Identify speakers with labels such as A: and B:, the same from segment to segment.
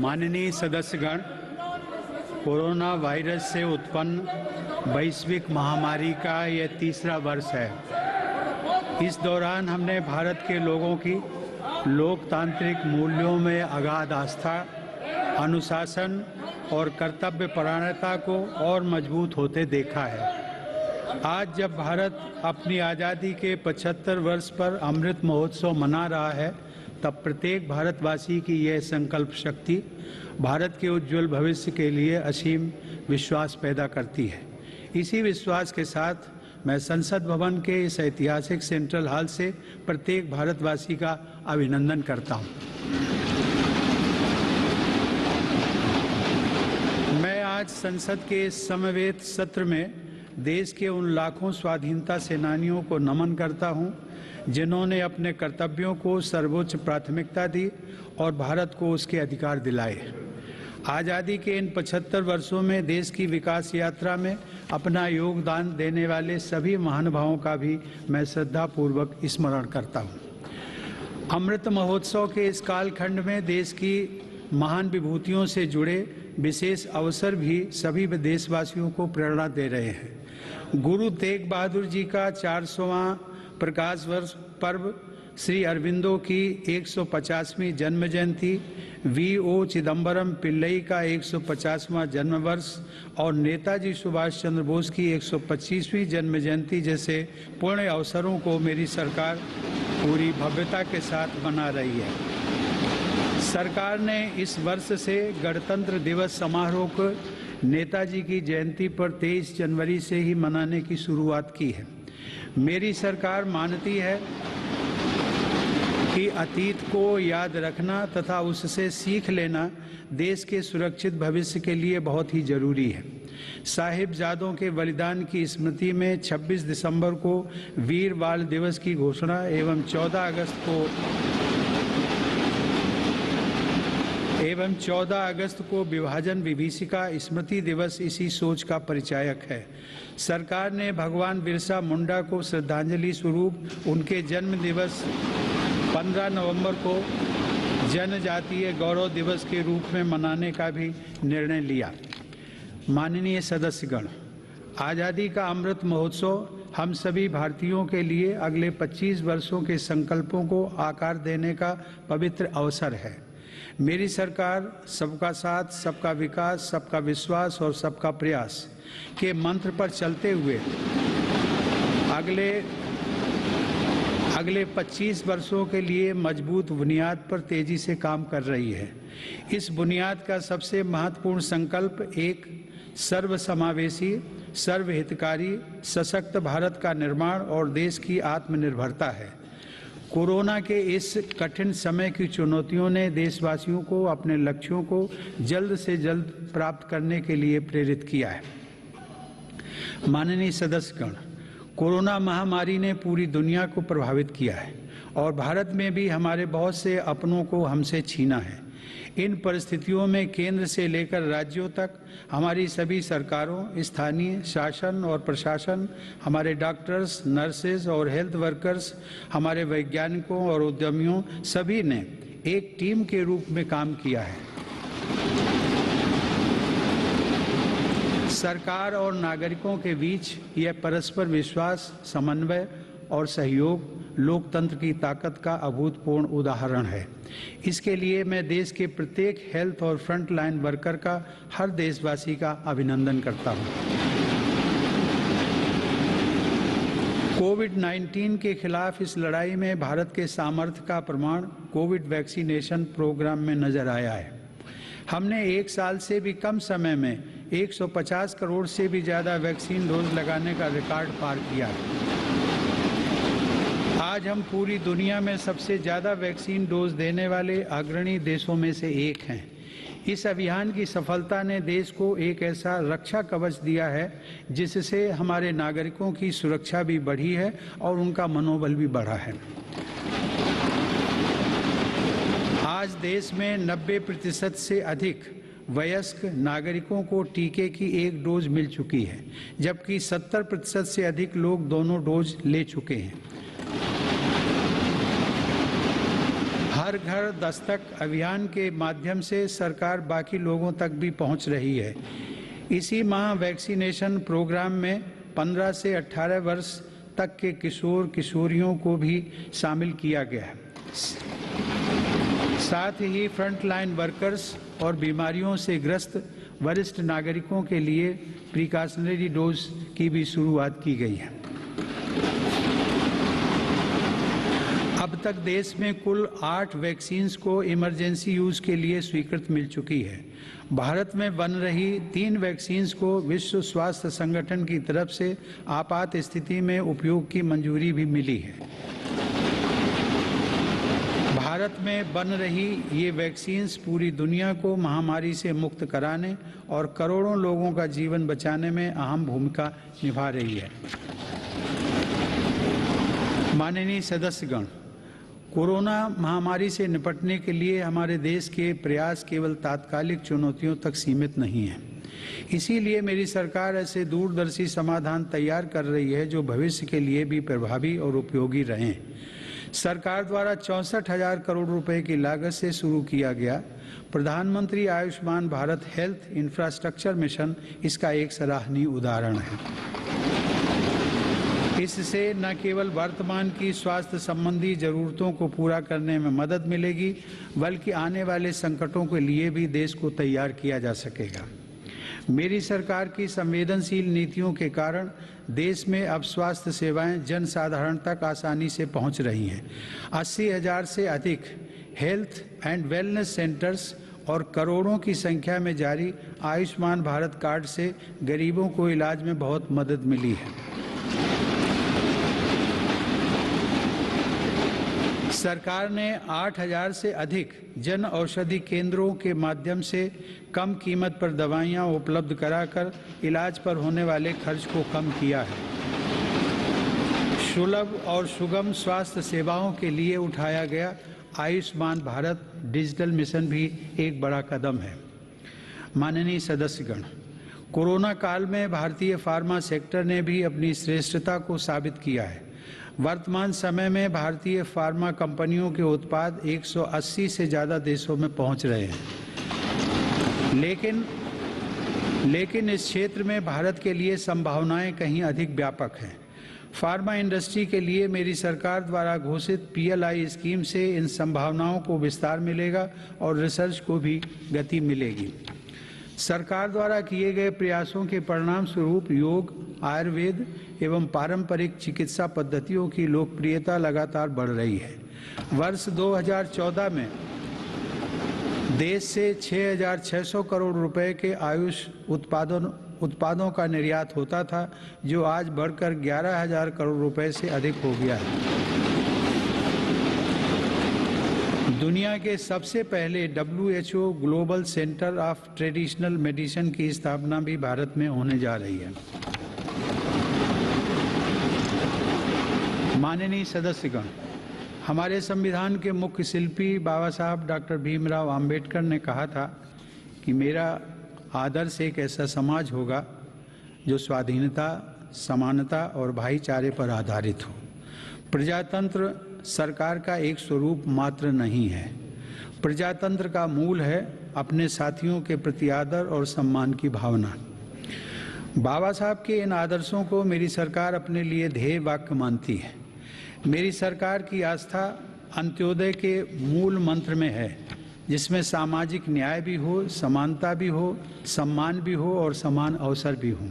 A: माननीय सदस्यगण, corona virus से उत्पन्न वैश्विक महामारी का यह तीसरा वर्ष है। इस दौरान हमने भारत के लोगों की लोकतांत्रिक मूल्यों में अगाध आस्था, अनुशासन और कर्तव्यपरायणता को और मजबूत होते देखा है। आज जब भारत अपनी आज़ादी के 75 वर्ष पर अमृत महोत्सव मना रहा है, तब प्रत्येक भारतवासी की यह संकल्प शक्ति भारत के उज्जवल भविष्य के लिए असीम विश्वास पैदा करती है। इसी विश्वास के साथ मैं संसद भवन के इस ऐतिहासिक सेंट्रल हॉल से प्रत्येक भारतवासी का अभिनंदन करता हूं। मैं आज संसद के इस समवेत सत्र में देश के उन लाखों स्वाधीनता सेनानियों को नमन करता हूं, जिन्होंने अपने कर्तव्यों को सर्वोच्च प्राथमिकता दी और भारत को उसके अधिकार दिलाए। आज़ादी के इन 75 वर्षों में देश की विकास यात्रा में अपना योगदान देने वाले सभी महानुभावों का भी मैं श्रद्धापूर्वक स्मरण करता हूं। अमृत महोत्सव के इस कालखंड में देश की महान विभूतियों से जुड़े विशेष अवसर भी सभी देशवासियों को प्रेरणा दे रहे हैं। गुरु तेग बहादुर जी का 400वां प्रकाश वर्ष पर्व, श्री अरविंदो की 150वीं जन्म जयंती, V.O. चिदम्बरम पिल्लई का 150वां जन्म वर्ष और नेताजी सुभाष चंद्र बोस की 125वीं जन्म जयंती जैसे पुण्य अवसरों को मेरी सरकार पूरी भव्यता के साथ मना रही है। सरकार ने इस वर्ष से गणतंत्र दिवस समारोह को नेताजी की जयंती पर 23 जनवरी से ही मनाने की शुरुआत की है। मेरी सरकार मानती है कि अतीत को याद रखना तथा उससे सीख लेना देश के सुरक्षित भविष्य के लिए बहुत ही जरूरी है। साहिबजादों के बलिदान की स्मृति में 26 दिसंबर को वीर बाल दिवस की घोषणा एवं 14 अगस्त को विभाजन विभीषिका स्मृति दिवस इसी सोच का परिचायक है। सरकार ने भगवान बिरसा मुंडा को श्रद्धांजलि स्वरूप उनके जन्म दिवस 15 नवंबर को जनजातीय गौरव दिवस के रूप में मनाने का भी निर्णय लिया। माननीय सदस्यगण, आज़ादी का अमृत महोत्सव हम सभी भारतीयों के लिए अगले 25 वर्षों के संकल्पों को आकार देने का पवित्र अवसर है। मेरी सरकार सबका साथ, सबका विकास, सबका विश्वास और सबका प्रयास के मंत्र पर चलते हुए अगले 25 वर्षों के लिए मजबूत बुनियाद पर तेजी से काम कर रही है। इस बुनियाद का सबसे महत्वपूर्ण संकल्प एक सर्वसमावेशी, सर्वहितकारी, सशक्त भारत का निर्माण और देश की आत्मनिर्भरता है। कोरोना के इस कठिन समय की चुनौतियों ने देशवासियों को अपने लक्ष्यों को जल्द से जल्द प्राप्त करने के लिए प्रेरित किया है। माननीय सदस्यगण, कोरोना महामारी ने पूरी दुनिया को प्रभावित किया है और भारत में भी हमारे बहुत से अपनों को हमसे छीना है। इन परिस्थितियों में केंद्र से लेकर राज्यों तक हमारी सभी सरकारों, स्थानीय शासन और प्रशासन, हमारे डॉक्टर्स, नर्सेज और हेल्थ वर्कर्स, हमारे वैज्ञानिकों और उद्यमियों सभी ने एक टीम के रूप में काम किया है। सरकार और नागरिकों के बीच यह परस्पर विश्वास, समन्वय और सहयोग लोकतंत्र की ताकत का अभूतपूर्व उदाहरण है। इसके लिए मैं देश के प्रत्येक हेल्थ और फ्रंट लाइन वर्कर का, हर देशवासी का अभिनंदन करता हूं। कोविड-19 के खिलाफ इस लड़ाई में भारत के सामर्थ्य का प्रमाण कोविड वैक्सीनेशन प्रोग्राम में नजर आया है। हमने 1 साल से भी कम समय में 150 करोड़ से भी ज़्यादा वैक्सीन डोज लगाने का रिकॉर्ड पार किया है। आज हम पूरी दुनिया में सबसे ज़्यादा वैक्सीन डोज देने वाले अग्रणी देशों में से एक हैं। इस अभियान की सफलता ने देश को एक ऐसा रक्षा कवच दिया है जिससे हमारे नागरिकों की सुरक्षा भी बढ़ी है और उनका मनोबल भी बढ़ा है। आज देश में 90% से अधिक वयस्क नागरिकों को टीके की 1 डोज मिल चुकी है, जबकि 70% से अधिक लोग दोनों डोज ले चुके हैं। हर घर दस्तक अभियान के माध्यम से सरकार बाकी लोगों तक भी पहुंच रही है। इसी माह वैक्सीनेशन प्रोग्राम में 15 से 18 वर्ष तक के किशोर किशोरियों को भी शामिल किया गया है। साथ ही फ्रंटलाइन वर्कर्स और बीमारियों से ग्रस्त वरिष्ठ नागरिकों के लिए प्रिकॉशनरी डोज की भी शुरुआत की गई है। अब तक देश में कुल 8 वैक्सीन्स को इमरजेंसी यूज के लिए स्वीकृत मिल चुकी है। भारत में बन रही 3 वैक्सीन्स को विश्व स्वास्थ्य संगठन की तरफ से आपात स्थिति में उपयोग की मंजूरी भी मिली है। भारत में बन रही ये वैक्सीन्स पूरी दुनिया को महामारी से मुक्त कराने और करोड़ों लोगों का जीवन बचाने में अहम भूमिका निभा रही है। माननीय सदस्यगण, कोरोना महामारी से निपटने के लिए हमारे देश के प्रयास केवल तात्कालिक चुनौतियों तक सीमित नहीं है। इसीलिए मेरी सरकार ऐसे दूरदर्शी समाधान तैयार कर रही है जो भविष्य के लिए भी प्रभावी और उपयोगी रहें। सरकार द्वारा 64,000 करोड़ रुपए की लागत से शुरू किया गया प्रधानमंत्री Ayushman Bharat health infrastructure mission इसका एक सराहनीय उदाहरण है। इससे न केवल वर्तमान की स्वास्थ्य संबंधी जरूरतों को पूरा करने में मदद मिलेगी, बल्कि आने वाले संकटों के लिए भी देश को तैयार किया जा सकेगा। मेरी सरकार की संवेदनशील नीतियों के कारण देश में अब स्वास्थ्य सेवाएं जन साधारण तक आसानी से पहुंच रही हैं। 80,000 से अधिक हेल्थ एंड वेलनेस सेंटर्स और करोड़ों की संख्या में जारी आयुष्मान भारत कार्ड से गरीबों को इलाज में बहुत मदद मिली है। सरकार ने 8,000 से अधिक जन औषधि केंद्रों के माध्यम से कम कीमत पर दवाइयां उपलब्ध कराकर इलाज पर होने वाले खर्च को कम किया है। सुलभ और सुगम स्वास्थ्य सेवाओं के लिए उठाया गया आयुष्मान भारत डिजिटल मिशन भी एक बड़ा कदम है। माननीय सदस्यगण, कोरोना काल में भारतीय फार्मा सेक्टर ने भी अपनी श्रेष्ठता को साबित किया है। वर्तमान समय में भारतीय फार्मा कंपनियों के उत्पाद 180 से ज़्यादा देशों में पहुंच रहे हैं। लेकिन इस क्षेत्र में भारत के लिए संभावनाएं कहीं अधिक व्यापक हैं। फार्मा इंडस्ट्री के लिए मेरी सरकार द्वारा घोषित PLI स्कीम से इन संभावनाओं को विस्तार मिलेगा और रिसर्च को भी गति मिलेगी। सरकार द्वारा किए गए प्रयासों के परिणाम स्वरूप योग, आयुर्वेद एवं पारंपरिक चिकित्सा पद्धतियों की लोकप्रियता लगातार बढ़ रही है। वर्ष 2014 में देश से 6,600 करोड़ रुपए के आयुष उत्पादों का निर्यात होता था, जो आज बढ़कर 11,000 करोड़ रुपए से अधिक हो गया है। दुनिया के सबसे पहले WHO global centre of traditional medicine की स्थापना भी भारत में होने जा रही है। माननीय सदस्यगण, हमारे संविधान के मुख्य शिल्पी बाबा साहब डॉक्टर भीमराव अंबेडकर ने कहा था कि मेरा आदर्श एक ऐसा समाज होगा जो स्वाधीनता, समानता और भाईचारे पर आधारित हो। प्रजातंत्र सरकार का एक स्वरूप मात्र नहीं है। प्रजातंत्र का मूल है अपने साथियों के प्रति आदर और सम्मान की भावना। बाबा साहब के इन आदर्शों को मेरी सरकार अपने लिए ध्येय वाक्य मानती है। मेरी सरकार की आस्था अंत्योदय के मूल मंत्र में है, जिसमें सामाजिक न्याय भी हो, समानता भी हो, सम्मान भी हो और समान अवसर भी हो।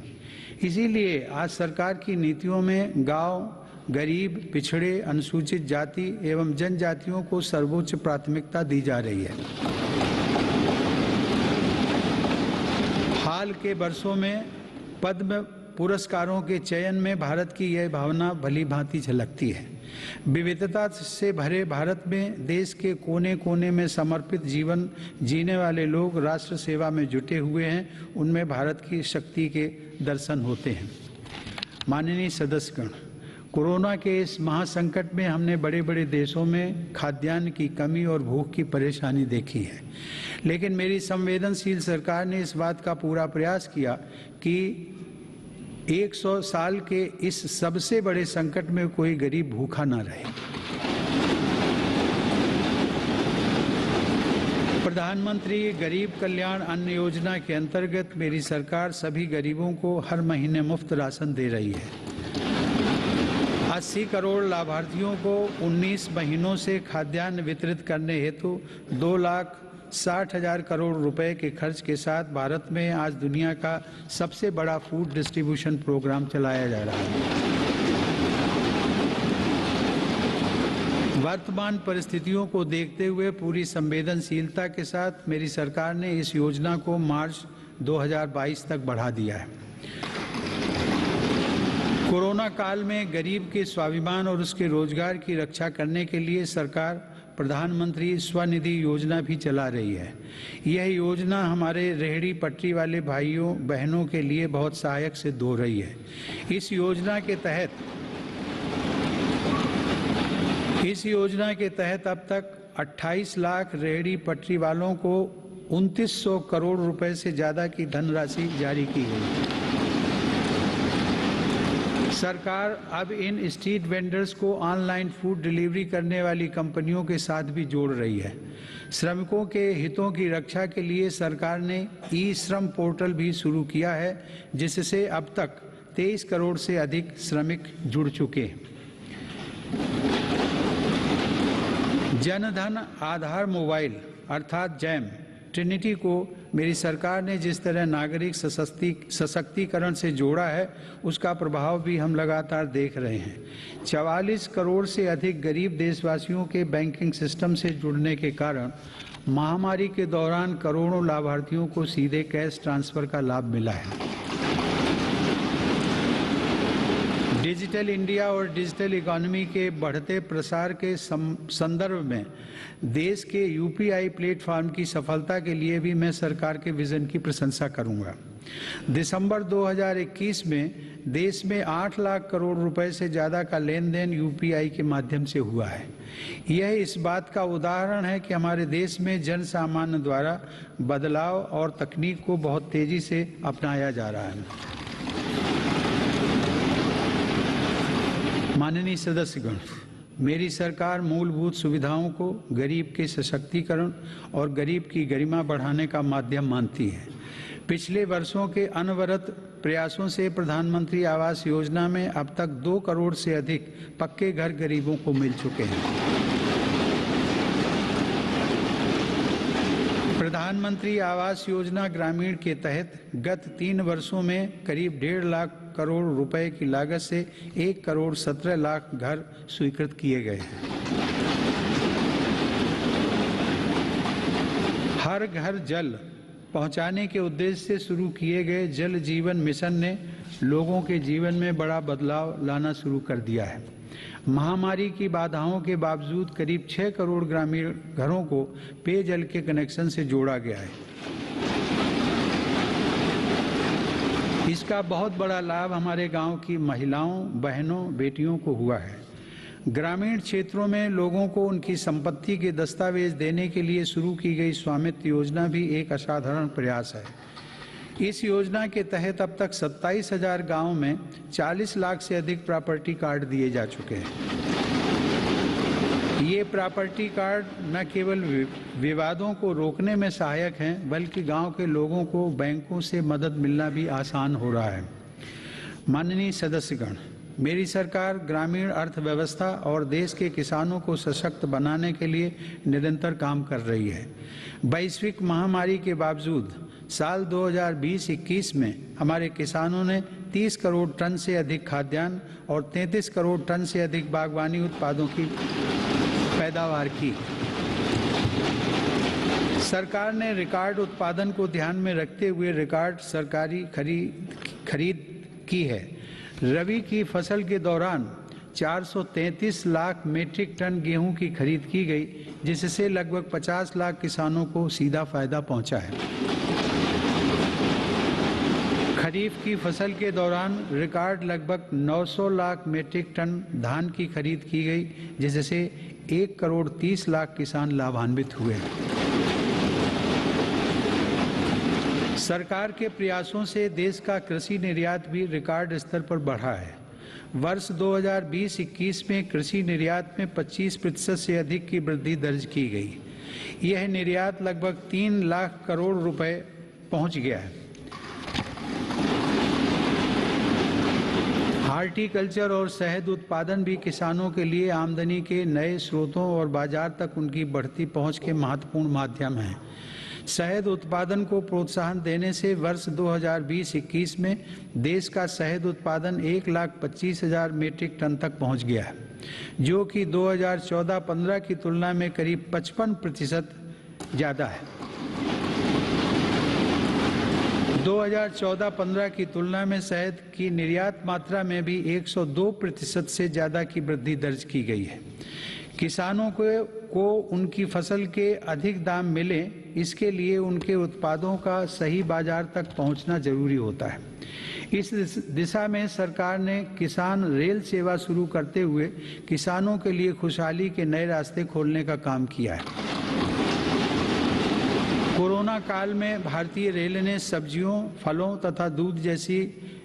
A: इसीलिए आज सरकार की नीतियों में गांव, गरीब, पिछड़े, अनुसूचित जाति एवं जनजातियों को सर्वोच्च प्राथमिकता दी जा रही है। हाल के वर्षों में पद्म पुरस्कारों के चयन में भारत की यह भावना भली भांति झलकती है। विविधता से भरे भारत में देश के कोने कोने में समर्पित जीवन जीने वाले लोग राष्ट्र सेवा में जुटे हुए हैं। उनमें भारत की शक्ति के दर्शन होते हैं। माननीय सदस्यगण, कोरोना के इस महासंकट में हमने बड़े बड़े देशों में खाद्यान्न की कमी और भूख की परेशानी देखी है, लेकिन मेरी संवेदनशील सरकार ने इस बात का पूरा प्रयास किया कि 100 साल के इस सबसे बड़े संकट में कोई गरीब भूखा ना रहे। प्रधानमंत्री गरीब कल्याण अन्न योजना के अंतर्गत मेरी सरकार सभी गरीबों को हर महीने मुफ्त राशन दे रही है। 80 करोड़ लाभार्थियों को 19 महीनों से खाद्यान्न वितरित करने हेतु 2,60,000 करोड़ रुपए के खर्च के साथ भारत में आज दुनिया का सबसे बड़ा फूड डिस्ट्रीब्यूशन प्रोग्राम चलाया जा रहा है। वर्तमान परिस्थितियों को देखते हुए पूरी संवेदनशीलता के साथ मेरी सरकार ने इस योजना को मार्च 2022 तक बढ़ा दिया है। कोरोना काल में गरीब के स्वाभिमान और उसके रोजगार की रक्षा करने के लिए सरकार प्रधानमंत्री स्वनिधि योजना भी चला रही है। यह योजना हमारे रेहड़ी पटरी वाले भाइयों बहनों के लिए बहुत सहायक सिद्ध हो रही है। इस योजना के तहत अब तक 28 लाख रेहड़ी पटरी वालों को 2900 करोड़ रुपए से ज्यादा की धनराशि जारी की गई। सरकार अब इन स्ट्रीट वेंडर्स को ऑनलाइन फूड डिलीवरी करने वाली कंपनियों के साथ भी जोड़ रही है। श्रमिकों के हितों की रक्षा के लिए सरकार ने ई श्रम पोर्टल भी शुरू किया है, जिससे अब तक 23 करोड़ से अधिक श्रमिक जुड़ चुके हैं। जनधन आधार मोबाइल अर्थात जैम ट्रिनिटी को मेरी सरकार ने जिस तरह नागरिक सशक्तिकरण से जोड़ा है, उसका प्रभाव भी हम लगातार देख रहे हैं। 44 करोड़ से अधिक गरीब देशवासियों के बैंकिंग सिस्टम से जुड़ने के कारण महामारी के दौरान करोड़ों लाभार्थियों को सीधे कैश ट्रांसफर का लाभ मिला है। डिजिटल इंडिया और डिजिटल इकोनॉमी के बढ़ते प्रसार के संदर्भ में देश के यूपीआई प्लेटफॉर्म की सफलता के लिए भी मैं सरकार के विजन की प्रशंसा करूंगा। दिसंबर 2021 में देश में 8 लाख करोड़ रुपए से ज्यादा का लेन देन यूपीआई के माध्यम से हुआ है। यह इस बात का उदाहरण है कि हमारे देश में जन सामान्य द्वारा बदलाव और तकनीक को बहुत तेजी से अपनाया जा रहा है। माननीय सदस्यगण, मेरी सरकार मूलभूत सुविधाओं को गरीब के सशक्तिकरण और गरीब की गरिमा बढ़ाने का माध्यम मानती है। पिछले वर्षों के अनवरत प्रयासों से प्रधानमंत्री आवास योजना में अब तक 2 करोड़ से अधिक पक्के घर गरीबों को मिल चुके हैं। प्रधानमंत्री आवास योजना ग्रामीण के तहत गत 3 वर्षों में करीब 1.5 लाख करोड़ रुपए की लागत से 1 करोड़ 17 लाख घर स्वीकृत किए गए हैं। हर घर जल पहुंचाने के उद्देश्य से शुरू किए गए जल जीवन मिशन ने लोगों के जीवन में बड़ा बदलाव लाना शुरू कर दिया है। महामारी की बाधाओं के बावजूद करीब 6 करोड़ ग्रामीण घरों को पेयजल के कनेक्शन से जोड़ा गया है। इसका बहुत बड़ा लाभ हमारे गांव की महिलाओं, बहनों, बेटियों को हुआ है। ग्रामीण क्षेत्रों में लोगों को उनकी संपत्ति के दस्तावेज देने के लिए शुरू की गई स्वामित्व योजना भी एक असाधारण प्रयास है। इस योजना के तहत अब तक 27,000 गांवों में 40 लाख से अधिक प्रॉपर्टी कार्ड दिए जा चुके हैं। ये प्रॉपर्टी कार्ड न केवल विवादों को रोकने में सहायक हैं, बल्कि गांव के लोगों को बैंकों से मदद मिलना भी आसान हो रहा है। माननीय सदस्यगण, मेरी सरकार ग्रामीण अर्थव्यवस्था और देश के किसानों को सशक्त बनाने के लिए निरंतर काम कर रही है। वैश्विक महामारी के बावजूद साल 2020-21 में हमारे किसानों ने 30 करोड़ टन से अधिक खाद्यान्न और 33 करोड़ टन से अधिक बागवानी उत्पादों की पैदावार की। सरकार ने रिकॉर्ड उत्पादन को ध्यान में रखते हुए रिकॉर्ड सरकारी खरीद की है। रबी की फसल के दौरान 433 लाख मीट्रिक टन गेहूं की खरीद की गई, जिससे लगभग 50 लाख किसानों को सीधा फायदा पहुंचा है। खरीफ की फसल के दौरान रिकॉर्ड लगभग 900 लाख मीट्रिक टन धान की खरीद की गई, जिससे 1 करोड़ 30 लाख किसान लाभान्वित हुए। सरकार के प्रयासों से देश का कृषि निर्यात भी रिकॉर्ड स्तर पर बढ़ा है। वर्ष 2020-21 में कृषि निर्यात में 25% से अधिक की वृद्धि दर्ज की गई। यह निर्यात लगभग 3 लाख करोड़ रुपए पहुंच गया है। हॉर्टिकल्चर और शहद उत्पादन भी किसानों के लिए आमदनी के नए स्रोतों और बाजार तक उनकी बढ़ती पहुंच के महत्वपूर्ण माध्यम हैं। शहद उत्पादन को प्रोत्साहन देने से वर्ष 2020-21 में देश का शहद उत्पादन 1,25,000 मीट्रिक टन तक पहुंच गया है, जो कि 2014-15 की तुलना में करीब 55% ज़्यादा है। 2014-15 की तुलना में शहद की निर्यात मात्रा में भी 102% से ज़्यादा की वृद्धि दर्ज की गई है। किसानों को उनकी फसल के अधिक दाम मिले, इसके लिए उनके उत्पादों का सही बाजार तक पहुंचना जरूरी होता है। इस दिशा में सरकार ने किसान रेल सेवा शुरू करते हुए किसानों के लिए खुशहाली के नए रास्ते खोलने का काम किया है। कोरोना काल में भारतीय रेल ने सब्जियों, फलों तथा दूध जैसी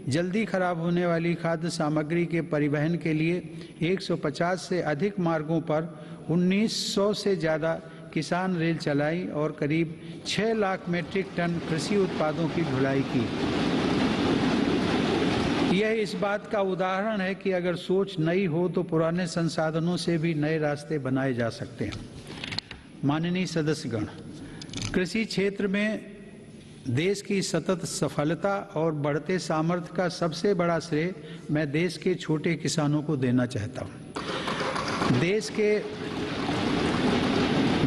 A: जल्दी खराब होने वाली खाद्य सामग्री के परिवहन के लिए 150 से अधिक मार्गों पर 1900 से ज़्यादा किसान रेल चलाई और करीब 6 लाख मीट्रिक टन कृषि उत्पादों की ढुलाई की। यह इस बात का उदाहरण है कि अगर सोच नई हो तो पुराने संसाधनों से भी नए रास्ते बनाए जा सकते हैं। माननीय सदस्यगण, कृषि क्षेत्र में देश की सतत सफलता और बढ़ते सामर्थ्य का सबसे बड़ा श्रेय मैं देश के छोटे किसानों को देना चाहता हूँ।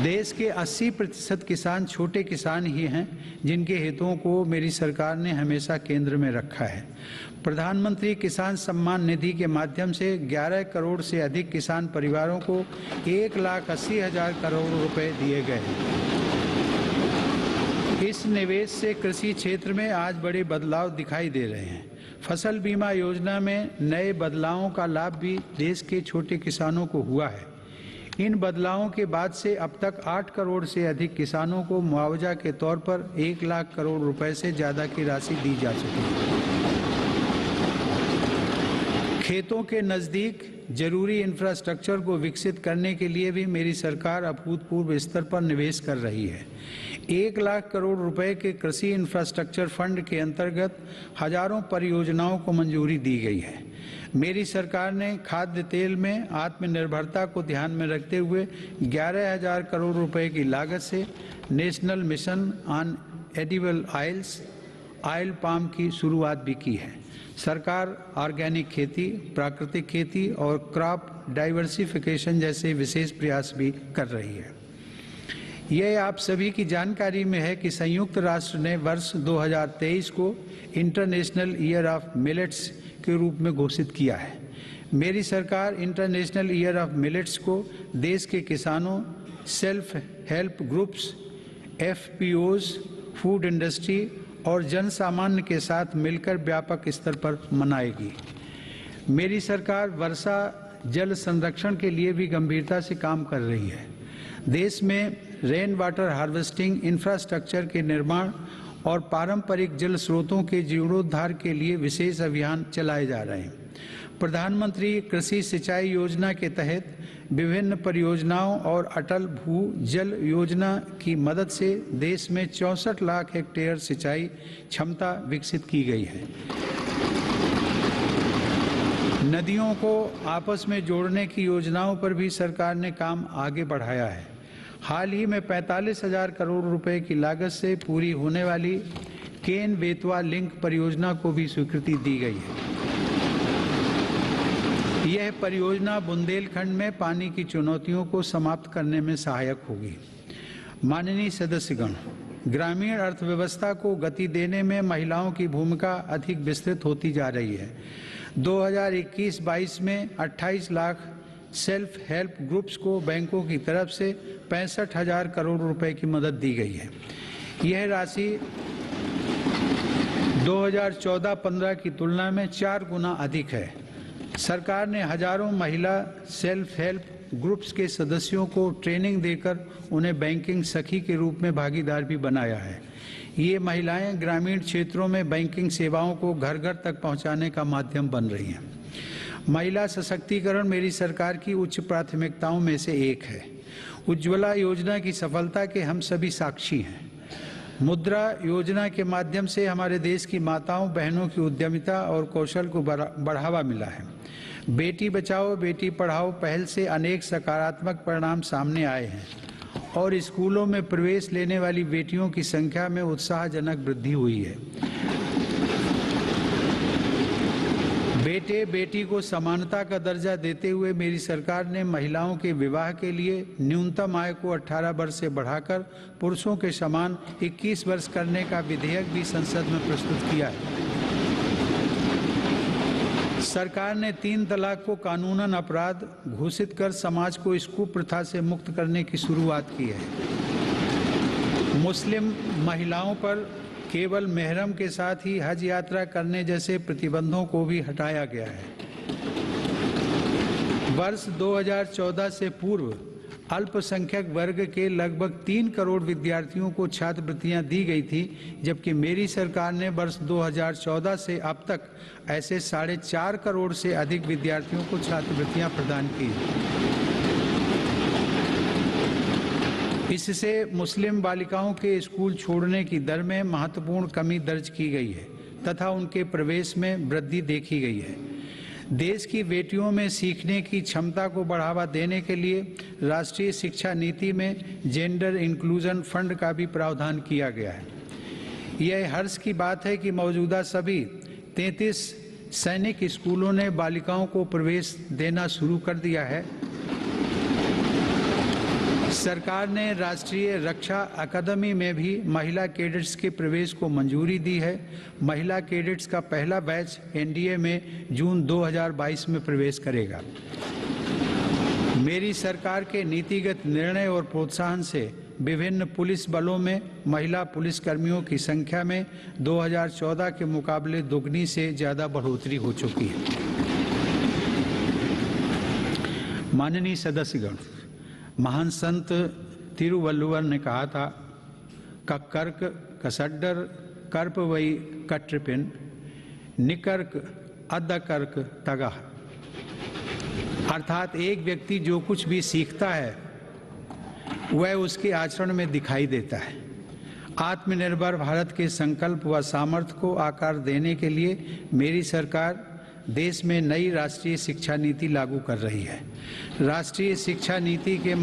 A: देश के 80% किसान छोटे किसान ही हैं, जिनके हितों को मेरी सरकार ने हमेशा केंद्र में रखा है। प्रधानमंत्री किसान सम्मान निधि के माध्यम से 11 करोड़ से अधिक किसान परिवारों को 1,80,000 करोड़ रुपए दिए गए हैं। इस निवेश से कृषि क्षेत्र में आज बड़े बदलाव दिखाई दे रहे हैं। फसल बीमा योजना में नए बदलावों का लाभ भी देश के छोटे किसानों को हुआ है। इन बदलावों के बाद से अब तक 8 करोड़ से अधिक किसानों को मुआवजा के तौर पर 1 लाख करोड़ रुपए से ज़्यादा की राशि दी जा चुकी है। खेतों के नज़दीक जरूरी इंफ्रास्ट्रक्चर को विकसित करने के लिए भी मेरी सरकार अभूतपूर्व स्तर पर निवेश कर रही है। 1 लाख करोड़ रुपए के कृषि इंफ्रास्ट्रक्चर फंड के अंतर्गत हजारों परियोजनाओं को मंजूरी दी गई है। मेरी सरकार ने खाद्य तेल में आत्मनिर्भरता को ध्यान में रखते हुए 11,000 करोड़ रुपए की लागत से national mission on edible oils oil palm की शुरुआत भी की है। सरकार ऑर्गेनिक खेती, प्राकृतिक खेती और क्रॉप डाइवर्सिफिकेशन जैसे विशेष प्रयास भी कर रही है। यह आप सभी की जानकारी में है कि संयुक्त राष्ट्र ने वर्ष 2023 को इंटरनेशनल ईयर ऑफ मिलेट्स के रूप में घोषित किया है। मेरी सरकार इंटरनेशनल ईयर ऑफ मिलेट्स को देश के किसानों, self help groups, FPOs, food industry और जन सामान्य के साथ मिलकर व्यापक स्तर पर मनाएगी। मेरी सरकार वर्षा जल संरक्षण के लिए भी गंभीरता से काम कर रही है। देश में रेन वाटर हार्वेस्टिंग इंफ्रास्ट्रक्चर के निर्माण और पारंपरिक जल स्रोतों के जीर्णोद्धार के लिए विशेष अभियान चलाए जा रहे हैं। प्रधानमंत्री कृषि सिंचाई योजना के तहत विभिन्न परियोजनाओं और अटल भू जल योजना की मदद से देश में 64 लाख हेक्टेयर सिंचाई क्षमता विकसित की गई है। नदियों को आपस में जोड़ने की योजनाओं पर भी सरकार ने काम आगे बढ़ाया है। हाल ही में 45,000 करोड़ रुपए की लागत से पूरी होने वाली केन बेतवा लिंक परियोजना को भी स्वीकृति दी गई है। यह परियोजना बुंदेलखंड में पानी की चुनौतियों को समाप्त करने में सहायक होगी। माननीय सदस्यगण, ग्रामीण अर्थव्यवस्था को गति देने में महिलाओं की भूमिका अधिक विस्तृत होती जा रही है। 2021-22 में 28 लाख सेल्फ हेल्प ग्रुप्स को बैंकों की तरफ से 65,000 करोड़ रुपए की मदद दी गई है। यह राशि 2014-15 की तुलना में 4 गुना अधिक है। सरकार ने हजारों महिला सेल्फ हेल्प ग्रुप्स के सदस्यों को ट्रेनिंग देकर उन्हें बैंकिंग सखी के रूप में भागीदार भी बनाया है। ये महिलाएं ग्रामीण क्षेत्रों में बैंकिंग सेवाओं को घर घर तक पहुंचाने का माध्यम बन रही हैं। महिला सशक्तिकरण मेरी सरकार की उच्च प्राथमिकताओं में से एक है। उज्ज्वला योजना की सफलता के हम सभी साक्षी हैं। मुद्रा योजना के माध्यम से हमारे देश की माताओं बहनों की उद्यमिता और कौशल को बढ़ावा मिला है। बेटी बचाओ बेटी पढ़ाओ पहल से अनेक सकारात्मक परिणाम सामने आए हैं और स्कूलों में प्रवेश लेने वाली बेटियों की संख्या में उत्साहजनक वृद्धि हुई है। बेटे बेटी को समानता का दर्जा देते हुए मेरी सरकार ने महिलाओं के विवाह के लिए न्यूनतम आय को 18 वर्ष से बढ़ाकर पुरुषों के समान 21 वर्ष करने का विधेयक भी संसद में प्रस्तुत किया है। सरकार ने 3 तलाक को कानूनन अपराध घोषित कर समाज को इस कुप्रथा से मुक्त करने की शुरुआत की है। मुस्लिम महिलाओं पर केवल मेहरम के साथ ही हज यात्रा करने जैसे प्रतिबंधों को भी हटाया गया है। वर्ष 2014 से पूर्व अल्पसंख्यक वर्ग के लगभग 3 करोड़ विद्यार्थियों को छात्रवृत्तियां दी गई थी, जबकि मेरी सरकार ने वर्ष 2014 से अब तक ऐसे 4.5 करोड़ से अधिक विद्यार्थियों को छात्रवृत्तियां प्रदान की। इससे मुस्लिम बालिकाओं के स्कूल छोड़ने की दर में महत्वपूर्ण कमी दर्ज की गई है तथा उनके प्रवेश में वृद्धि देखी गई है। देश की बेटियों में सीखने की क्षमता को बढ़ावा देने के लिए राष्ट्रीय शिक्षा नीति में जेंडर इंक्लूजन फंड का भी प्रावधान किया गया है। यह हर्ष की बात है कि मौजूदा सभी 33 सैनिक स्कूलों ने बालिकाओं को प्रवेश देना शुरू कर दिया है। सरकार ने राष्ट्रीय रक्षा अकादमी में भी महिला कैडेट्स के प्रवेश को मंजूरी दी है। महिला कैडेट्स का पहला बैच एनडीए में जून 2022 में प्रवेश करेगा। मेरी सरकार के नीतिगत निर्णय और प्रोत्साहन से विभिन्न पुलिस बलों में महिला पुलिसकर्मियों की संख्या में 2014 के मुकाबले दोगुनी से ज़्यादा बढ़ोतरी हो चुकी है। माननीय सदस्यगण, महान संत तिरुवल्लुवर ने कहा था, कक्कर्क कसड्डर कर्प वई कट्रिपिन निकर्क अद्दकर्क तगह। अर्थात एक व्यक्ति जो कुछ भी सीखता है वह उसके आचरण में दिखाई देता है। आत्मनिर्भर भारत के संकल्प व सामर्थ्य को आकार देने के लिए मेरी सरकार देश में नई राष्ट्रीय शिक्षा नीति लागू कर रही है। राष्ट्रीय शिक्षा नीति के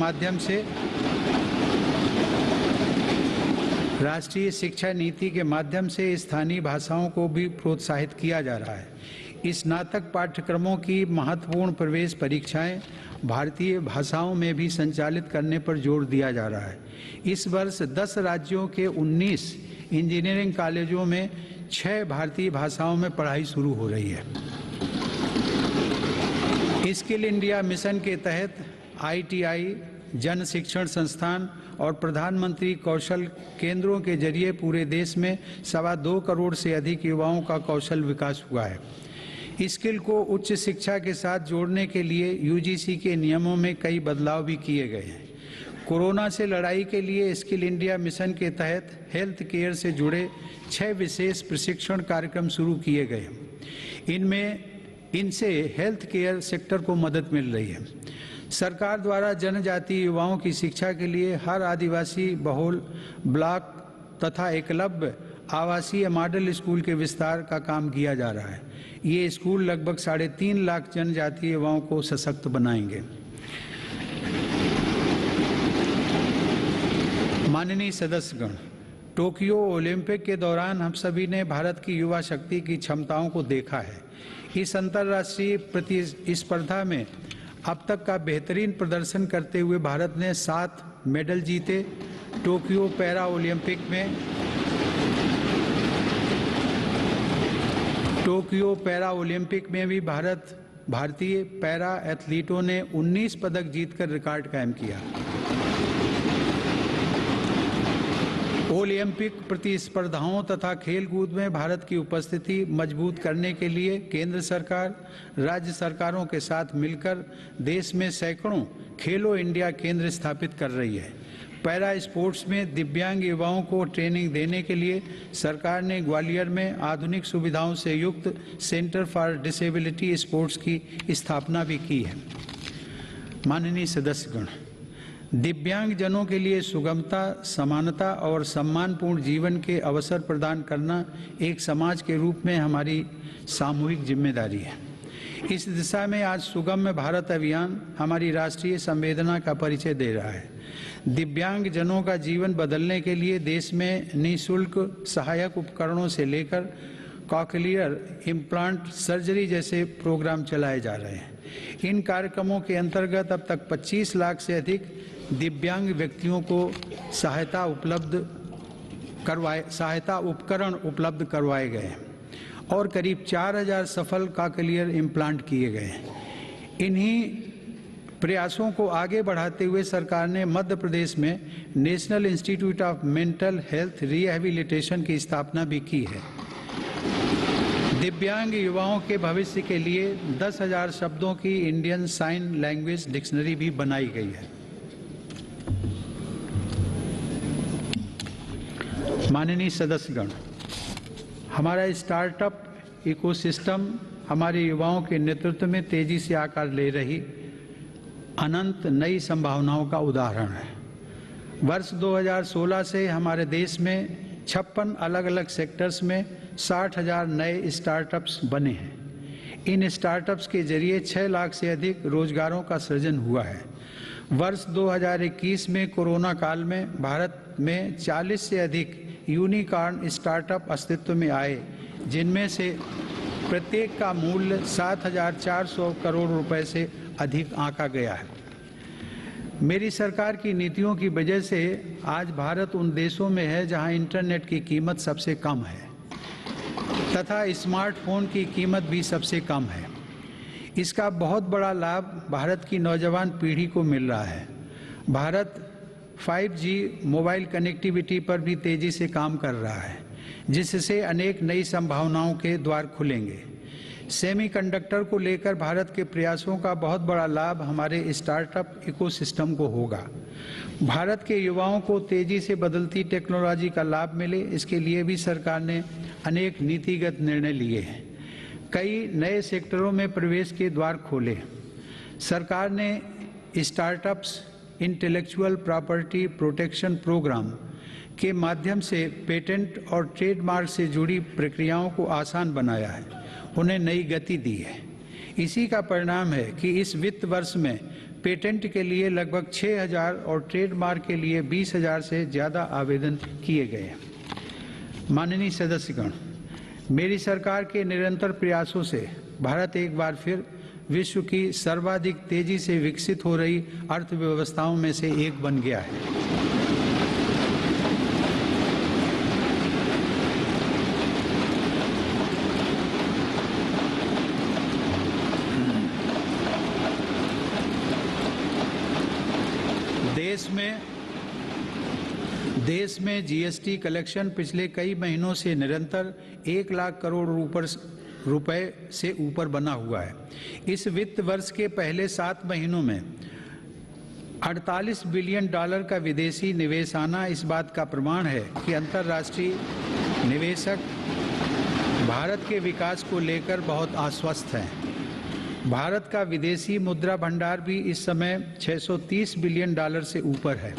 A: माध्यम से स्थानीय भाषाओं को भी प्रोत्साहित किया जा रहा है। स्नातक पाठ्यक्रमों की महत्वपूर्ण प्रवेश परीक्षाएं भारतीय भाषाओं में भी संचालित करने पर जोर दिया जा रहा है। इस वर्ष 10 राज्यों के 19 इंजीनियरिंग कॉलेजों में 6 भारतीय भाषाओं में पढ़ाई शुरू हो रही है। स्किल इंडिया मिशन के तहत ITI, जन शिक्षण संस्थान और प्रधानमंत्री कौशल केंद्रों के जरिए पूरे देश में 2.25 करोड़ से अधिक युवाओं का कौशल विकास हुआ है। स्किल को उच्च शिक्षा के साथ जोड़ने के लिए UGC के नियमों में कई बदलाव भी किए गए हैं। कोरोना से लड़ाई के लिए स्किल इंडिया मिशन के तहत हेल्थ केयर से जुड़े 6 विशेष प्रशिक्षण कार्यक्रम शुरू किए गए। इनसे हेल्थ केयर सेक्टर को मदद मिल रही है। सरकार द्वारा जनजातीय युवाओं की शिक्षा के लिए हर आदिवासी बहुल ब्लॉक तथा एकलव्य आवासीय मॉडल स्कूल के विस्तार का काम किया जा रहा है। ये स्कूल लगभग 3.5 लाख जनजातीय युवाओं को सशक्त बनाएंगे। माननीय सदस्यगण, टोक्यो ओलंपिक के दौरान हम सभी ने भारत की युवा शक्ति की क्षमताओं को देखा है। इस अंतर्राष्ट्रीय प्रतिस्पर्धा में अब तक का बेहतरीन प्रदर्शन करते हुए भारत ने 7 मेडल जीते। टोक्यो पैरा ओलंपिक में भी भारतीय पैरा एथलीटों ने 19 पदक जीतकर रिकॉर्ड कायम किया। ओलंपिक प्रतिस्पर्धाओं तथा खेलकूद में भारत की उपस्थिति मजबूत करने के लिए केंद्र सरकार राज्य सरकारों के साथ मिलकर देश में सैकड़ों खेलो इंडिया केंद्र स्थापित कर रही है। पैरा स्पोर्ट्स में दिव्यांग युवाओं को ट्रेनिंग देने के लिए सरकार ने ग्वालियर में आधुनिक सुविधाओं से युक्त सेंटर फॉर डिसेबिलिटी स्पोर्ट्स की स्थापना भी की है। माननीय सदस्यगण, दिव्यांग जनों के लिए सुगमता, समानता और सम्मानपूर्ण जीवन के अवसर प्रदान करना एक समाज के रूप में हमारी सामूहिक जिम्मेदारी है। इस दिशा में आज सुगम्य भारत अभियान हमारी राष्ट्रीय संवेदना का परिचय दे रहा है। दिव्यांग जनों का जीवन बदलने के लिए देश में निःशुल्क सहायक उपकरणों से लेकर कॉकलियर इम्प्लांट सर्जरी जैसे प्रोग्राम चलाए जा रहे हैं। इन कार्यक्रमों के अंतर्गत अब तक 25 लाख से अधिक दिव्यांग व्यक्तियों को सहायता उपकरण उपलब्ध करवाए गए हैं और करीब 4000 सफल कॉकलियर इम्प्लांट किए गए हैं। इन्हीं प्रयासों को आगे बढ़ाते हुए सरकार ने मध्य प्रदेश में national institute of mental health rehabilitation की स्थापना भी की है। दिव्यांग युवाओं के भविष्य के लिए 10,000 शब्दों की इंडियन साइन लैंग्वेज डिक्शनरी भी बनाई गई है। माननीय सदस्यगण, हमारा स्टार्टअप इकोसिस्टम हमारे युवाओं के नेतृत्व में तेजी से आकार ले रही अनंत नई संभावनाओं का उदाहरण है। वर्ष 2016 से हमारे देश में 56 अलग अलग सेक्टर्स में 60,000 नए स्टार्टअप्स बने हैं। इन स्टार्टअप्स के जरिए 6 लाख से अधिक रोजगारों का सृजन हुआ है। वर्ष 2021 में कोरोना काल में भारत में 40 से अधिक यूनिकॉर्न स्टार्टअप अस्तित्व में आए, जिनमें से प्रत्येक का मूल्य 7,400 करोड़ रुपए से अधिक आंका गया है। मेरी सरकार की नीतियों की वजह से आज भारत उन देशों में है जहां इंटरनेट की कीमत सबसे कम है तथा स्मार्टफोन की कीमत भी सबसे कम है। इसका बहुत बड़ा लाभ भारत की नौजवान पीढ़ी को मिल रहा है। भारत 5G मोबाइल कनेक्टिविटी पर भी तेजी से काम कर रहा है, जिससे अनेक नई संभावनाओं के द्वार खुलेंगे। सेमीकंडक्टर को लेकर भारत के प्रयासों का बहुत बड़ा लाभ हमारे स्टार्टअप इकोसिस्टम को होगा। भारत के युवाओं को तेजी से बदलती टेक्नोलॉजी का लाभ मिले, इसके लिए भी सरकार ने अनेक नीतिगत निर्णय लिए हैं। कई नए सेक्टरों में प्रवेश के द्वार खोले। सरकार ने startups intellectual property protection programme के माध्यम से पेटेंट और ट्रेडमार्क से जुड़ी प्रक्रियाओं को आसान बनाया है, उन्हें नई गति दी है। इसी का परिणाम है कि इस वित्त वर्ष में पेटेंट के लिए लगभग 6,000 और ट्रेडमार्क के लिए 20,000 से ज़्यादा आवेदन किए गए हैं। माननीय सदस्यगण, मेरी सरकार के निरंतर प्रयासों से भारत एक बार फिर विश्व की सर्वाधिक तेजी से विकसित हो रही अर्थव्यवस्थाओं में से एक बन गया है। देश में जीएसटी कलेक्शन पिछले कई महीनों से निरंतर 1 लाख करोड़ रुपए से ऊपर बना हुआ है। इस वित्त वर्ष के पहले 7 महीनों में $48 बिलियन का विदेशी निवेश आना इस बात का प्रमाण है कि अंतर्राष्ट्रीय निवेशक भारत के विकास को लेकर बहुत आश्वस्त हैं। भारत का विदेशी मुद्रा भंडार भी इस समय $630 बिलियन से ऊपर है।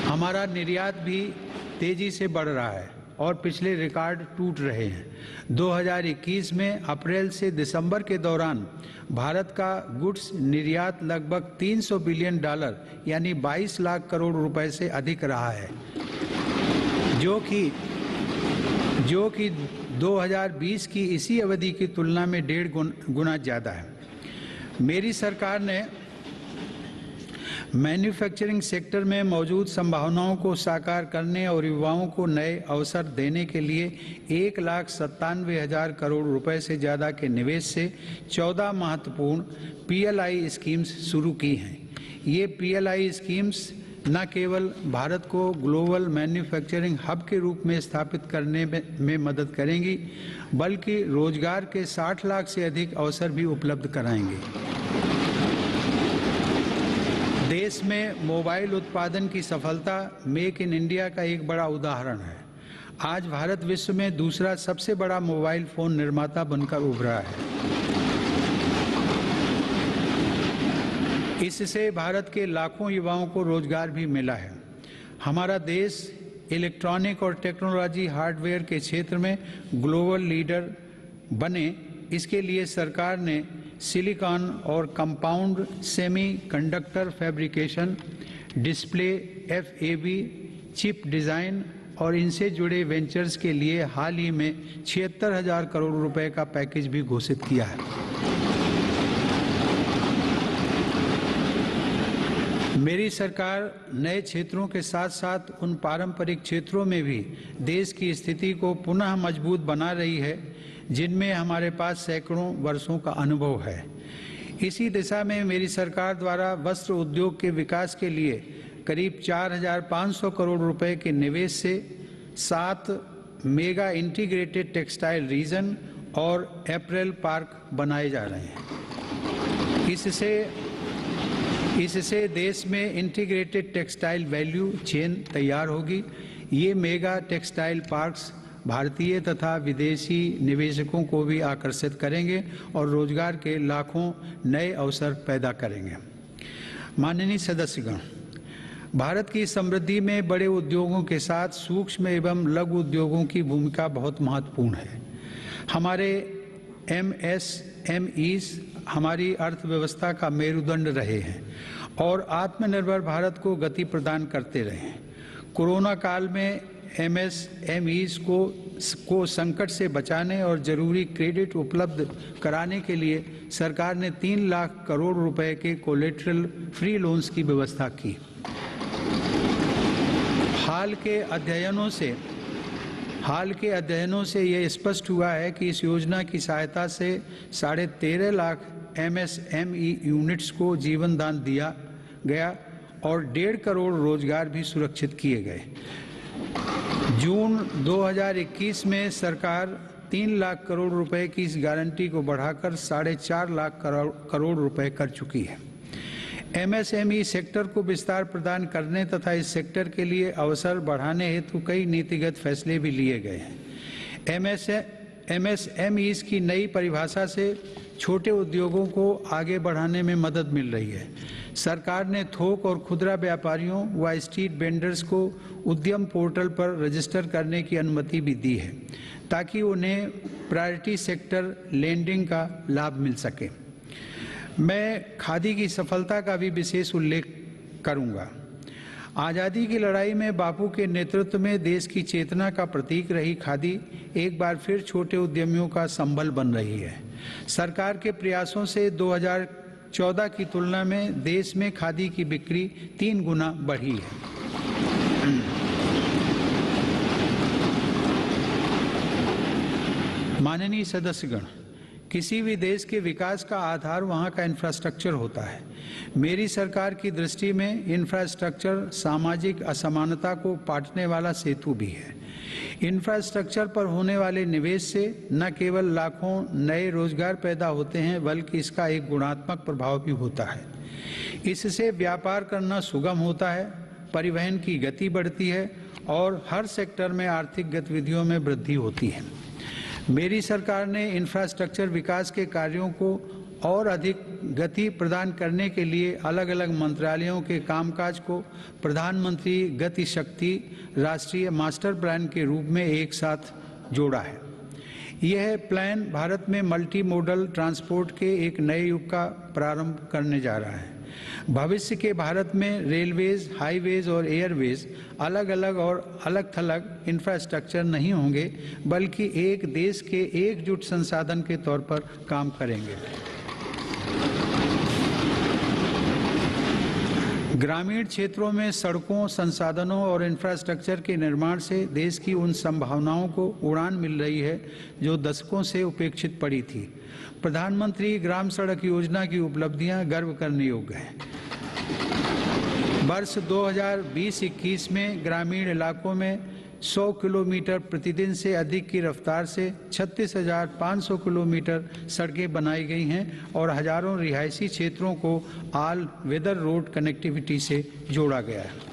A: हमारा निर्यात भी तेजी से बढ़ रहा है और पिछले रिकॉर्ड टूट रहे हैं। 2021 में अप्रैल से दिसंबर के दौरान भारत का गुड्स निर्यात लगभग $300 बिलियन यानी 22 लाख करोड़ रुपए से अधिक रहा है, जो कि 2020 की इसी अवधि की तुलना में 1.5 गुना ज़्यादा है। मेरी सरकार ने मैन्युफैक्चरिंग सेक्टर में मौजूद संभावनाओं को साकार करने और युवाओं को नए अवसर देने के लिए 1,97,000 करोड़ रुपए से ज़्यादा के निवेश से 14 महत्वपूर्ण PLI स्कीम्स शुरू की हैं। ये PLI स्कीम्स न केवल भारत को ग्लोबल मैन्युफैक्चरिंग हब के रूप में स्थापित करने में मदद करेंगी, बल्कि रोजगार के 60 लाख से अधिक अवसर भी उपलब्ध कराएंगे। देश में मोबाइल उत्पादन की सफलता मेक इन इंडिया का एक बड़ा उदाहरण है। आज भारत विश्व में दूसरा सबसे बड़ा मोबाइल फोन निर्माता बनकर उभरा है। इससे भारत के लाखों युवाओं को रोजगार भी मिला है। हमारा देश इलेक्ट्रॉनिक और टेक्नोलॉजी हार्डवेयर के क्षेत्र में ग्लोबल लीडर बने, इसके लिए सरकार ने सिलिकॉन और compound semiconductor fabrication, display, FAB, chip design और इनसे जुड़े वेंचर्स के लिए हाल ही में 76,000 करोड़ रुपए का पैकेज भी घोषित किया है। मेरी सरकार नए क्षेत्रों के साथ साथ उन पारंपरिक क्षेत्रों में भी देश की स्थिति को पुनः मजबूत बना रही है जिनमें हमारे पास सैकड़ों वर्षों का अनुभव है। इसी दिशा में मेरी सरकार द्वारा वस्त्र उद्योग के विकास के लिए करीब 4,500 करोड़ रुपए के निवेश से 7 मेगा इंटीग्रेटेड टेक्सटाइल रीजन और अप्रैल पार्क बनाए जा रहे हैं। इससे देश में इंटीग्रेटेड टेक्सटाइल वैल्यू चेन तैयार होगी। ये मेगा टेक्सटाइल पार्क्स भारतीय तथा विदेशी निवेशकों को भी आकर्षित करेंगे और रोजगार के लाखों नए अवसर पैदा करेंगे। माननीय सदस्यगण, भारत की समृद्धि में बड़े उद्योगों के साथ सूक्ष्म एवं लघु उद्योगों की भूमिका बहुत महत्वपूर्ण है। हमारे MSMEs हमारी अर्थव्यवस्था का मेरुदंड रहे हैं और आत्मनिर्भर भारत को गति प्रदान करते रहे हैं। कोरोना काल में MSMEs को संकट से बचाने और जरूरी क्रेडिट उपलब्ध कराने के लिए सरकार ने 3 लाख करोड़ रुपए के कोलेटरल फ्री लोन्स की व्यवस्था की। हाल के अध्ययनों से यह स्पष्ट हुआ है कि इस योजना की सहायता से 13.5 लाख MSME यूनिट्स को जीवन दान दिया गया और 1.5 करोड़ रोजगार भी सुरक्षित किए गए। जून 2021 में सरकार 3 लाख करोड़ रुपए की इस गारंटी को बढ़ाकर 4.5 लाख करोड़ रुपए कर चुकी है। MSME सेक्टर को विस्तार प्रदान करने तथा इस सेक्टर के लिए अवसर बढ़ाने हेतु कई नीतिगत फैसले भी लिए गए हैं। MSMEs की नई परिभाषा से छोटे उद्योगों को आगे बढ़ाने में मदद मिल रही है। सरकार ने थोक और खुदरा व्यापारियों व स्ट्रीट वेंडर्स को उद्यम पोर्टल पर रजिस्टर करने की अनुमति भी दी है ताकि उन्हें प्रायोरिटी सेक्टर लेंडिंग का लाभ मिल सके। मैं खादी की सफलता का भी विशेष उल्लेख करूंगा। आज़ादी की लड़ाई में बापू के नेतृत्व में देश की चेतना का प्रतीक रही खादी एक बार फिर छोटे उद्यमियों का संबल बन रही है। सरकार के प्रयासों से 2014 की तुलना में देश में खादी की बिक्री 3 गुना बढ़ी है। माननीय सदस्यगण, किसी भी देश के विकास का आधार वहाँ का इंफ्रास्ट्रक्चर होता है। मेरी सरकार की दृष्टि में इंफ्रास्ट्रक्चर सामाजिक असमानता को पाटने वाला सेतु भी है। इंफ्रास्ट्रक्चर पर होने वाले निवेश से न केवल लाखों नए रोजगार पैदा होते हैं बल्कि इसका एक गुणात्मक प्रभाव भी होता है। इससे व्यापार करना सुगम होता है, परिवहन की गति बढ़ती है और हर सेक्टर में आर्थिक गतिविधियों में वृद्धि होती है। मेरी सरकार ने इंफ्रास्ट्रक्चर विकास के कार्यों को और अधिक गति प्रदान करने के लिए अलग अलग मंत्रालयों के कामकाज को प्रधानमंत्री गति शक्ति राष्ट्रीय मास्टर प्लान के रूप में एक साथ जोड़ा है। यह प्लान भारत में मल्टी मॉडल ट्रांसपोर्ट के एक नए युग का प्रारंभ करने जा रहा है। भविष्य के भारत में रेलवेज, हाईवेज और एयरवेज अलग अलग और अलग थलग इंफ्रास्ट्रक्चर नहीं होंगे बल्कि एक देश के एकजुट संसाधन के तौर पर काम करेंगे। ग्रामीण क्षेत्रों में सड़कों, संसाधनों और इंफ्रास्ट्रक्चर के निर्माण से देश की उन संभावनाओं को उड़ान मिल रही है जो दशकों से उपेक्षित पड़ी थी। प्रधानमंत्री ग्राम सड़क योजना की उपलब्धियां गर्व करने योग्य हैं। वर्ष 2020-21 में ग्रामीण इलाकों में 100 किलोमीटर प्रतिदिन से अधिक की रफ्तार से 36,500 किलोमीटर सड़कें बनाई गई हैं और हजारों रिहायशी क्षेत्रों को ऑल वेदर रोड कनेक्टिविटी से जोड़ा गया है।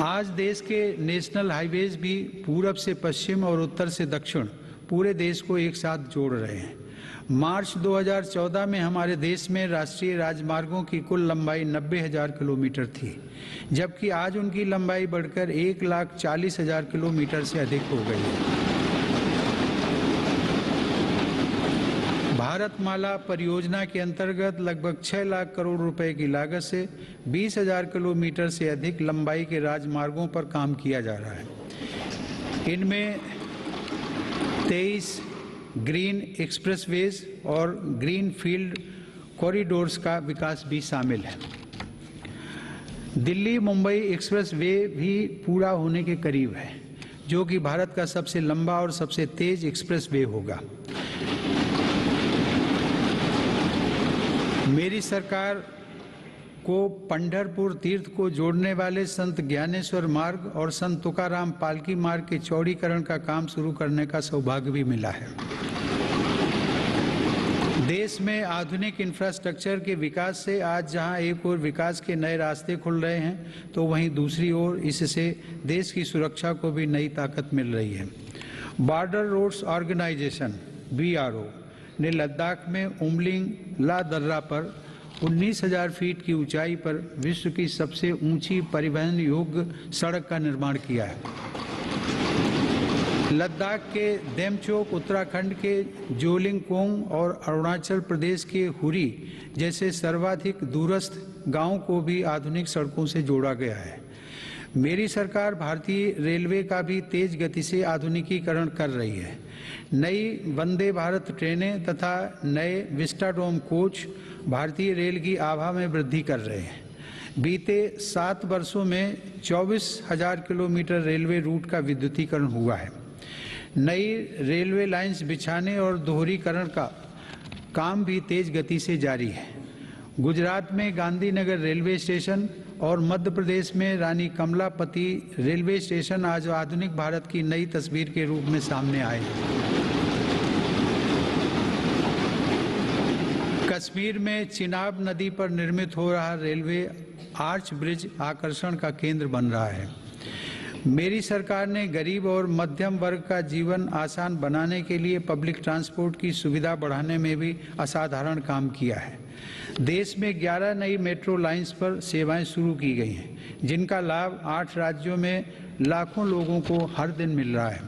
A: आज देश के नेशनल हाईवेज भी पूरब से पश्चिम और उत्तर से दक्षिण पूरे देश को एक साथ जोड़ रहे हैं। मार्च 2014 में हमारे देश में राष्ट्रीय राजमार्गों की कुल लंबाई 90,000 किलोमीटर थी, जबकि आज उनकी लंबाई बढ़कर 1,40,000 किलोमीटर से अधिक हो गई है। भारतमाला परियोजना के अंतर्गत लगभग 6 लाख करोड़ रुपए की लागत से 20,000 किलोमीटर से अधिक लंबाई के राजमार्गों पर काम किया जा रहा है। इनमें 23 ग्रीन एक्सप्रेसवेज और ग्रीन फील्ड कॉरिडोर्स का विकास भी शामिल है। दिल्ली मुंबई एक्सप्रेस वे भी पूरा होने के करीब है, जो कि भारत का सबसे लंबा और सबसे तेज एक्सप्रेस वे होगा। मेरी सरकार को पंढरपुर तीर्थ को जोड़ने वाले संत ज्ञानेश्वर मार्ग और संत तुकाराम पालकी मार्ग के चौड़ीकरण का काम शुरू करने का सौभाग्य भी मिला है। देश में आधुनिक इंफ्रास्ट्रक्चर के विकास से आज जहां एक ओर विकास के नए रास्ते खुल रहे हैं, तो वहीं दूसरी ओर इससे देश की सुरक्षा को भी नई ताकत मिल रही है। बॉर्डर रोड्स ऑर्गेनाइजेशन (BRO) ने लद्दाख में उमलिंग ला दर्रा पर 19,000 फीट की ऊंचाई पर विश्व की सबसे ऊंची परिवहन योग्य सड़क का निर्माण किया है। लद्दाख के देमचोक, उत्तराखंड के जोलिंगकोंग और अरुणाचल प्रदेश के हुरी जैसे सर्वाधिक दूरस्थ गांवों को भी आधुनिक सड़कों से जोड़ा गया है। मेरी सरकार भारतीय रेलवे का भी तेज गति से आधुनिकीकरण कर रही है। नई वंदे भारत ट्रेनें तथा नए विस्टाडोम कोच भारतीय रेल की आभा में वृद्धि कर रहे हैं। बीते 7 वर्षों में 24,000 किलोमीटर रेलवे रूट का विद्युतीकरण हुआ है। नई रेलवे लाइंस बिछाने और दोहरीकरण का काम भी तेज गति से जारी है। गुजरात में गांधीनगर रेलवे स्टेशन और मध्य प्रदेश में रानी कमलापति रेलवे स्टेशन आज आधुनिक भारत की नई तस्वीर के रूप में सामने आए हैं। कश्मीर में चिनाब नदी पर निर्मित हो रहा रेलवे आर्च ब्रिज आकर्षण का केंद्र बन रहा है। मेरी सरकार ने गरीब और मध्यम वर्ग का जीवन आसान बनाने के लिए पब्लिक ट्रांसपोर्ट की सुविधा बढ़ाने में भी असाधारण काम किया है। देश में 11 नई मेट्रो लाइंस पर सेवाएं शुरू की गई हैं, जिनका लाभ 8 राज्यों में लाखों लोगों को हर दिन मिल रहा है।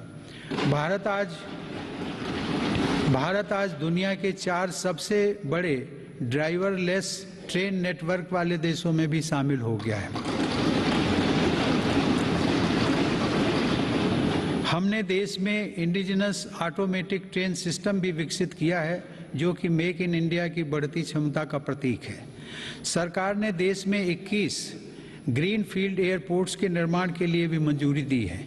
A: भारत आज दुनिया के 4 सबसे बड़े ड्राइवरलेस ट्रेन नेटवर्क वाले देशों में भी शामिल हो गया है। हमने देश में इंडिजिनस ऑटोमेटिक ट्रेन सिस्टम भी विकसित किया है, जो कि मेक इन इंडिया की बढ़ती क्षमता का प्रतीक है। सरकार ने देश में 21 ग्रीन फील्ड एयरपोर्ट्स के निर्माण के लिए भी मंजूरी दी है।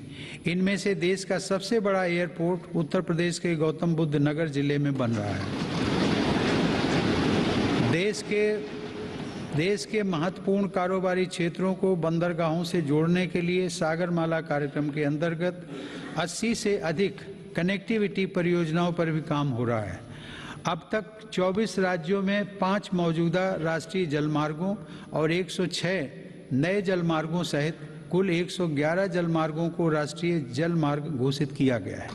A: इनमें से देश का सबसे बड़ा एयरपोर्ट उत्तर प्रदेश के गौतम बुद्ध नगर जिले में बन रहा है। देश के महत्वपूर्ण कारोबारी क्षेत्रों को बंदरगाहों से जोड़ने के लिए सागरमाला कार्यक्रम के अंतर्गत 80 से अधिक कनेक्टिविटी परियोजनाओं पर भी काम हो रहा है। अब तक 24 राज्यों में 5 मौजूदा राष्ट्रीय जलमार्गों और 106 नए जलमार्गों सहित कुल 111 जलमार्गों को राष्ट्रीय जलमार्ग घोषित किया गया है।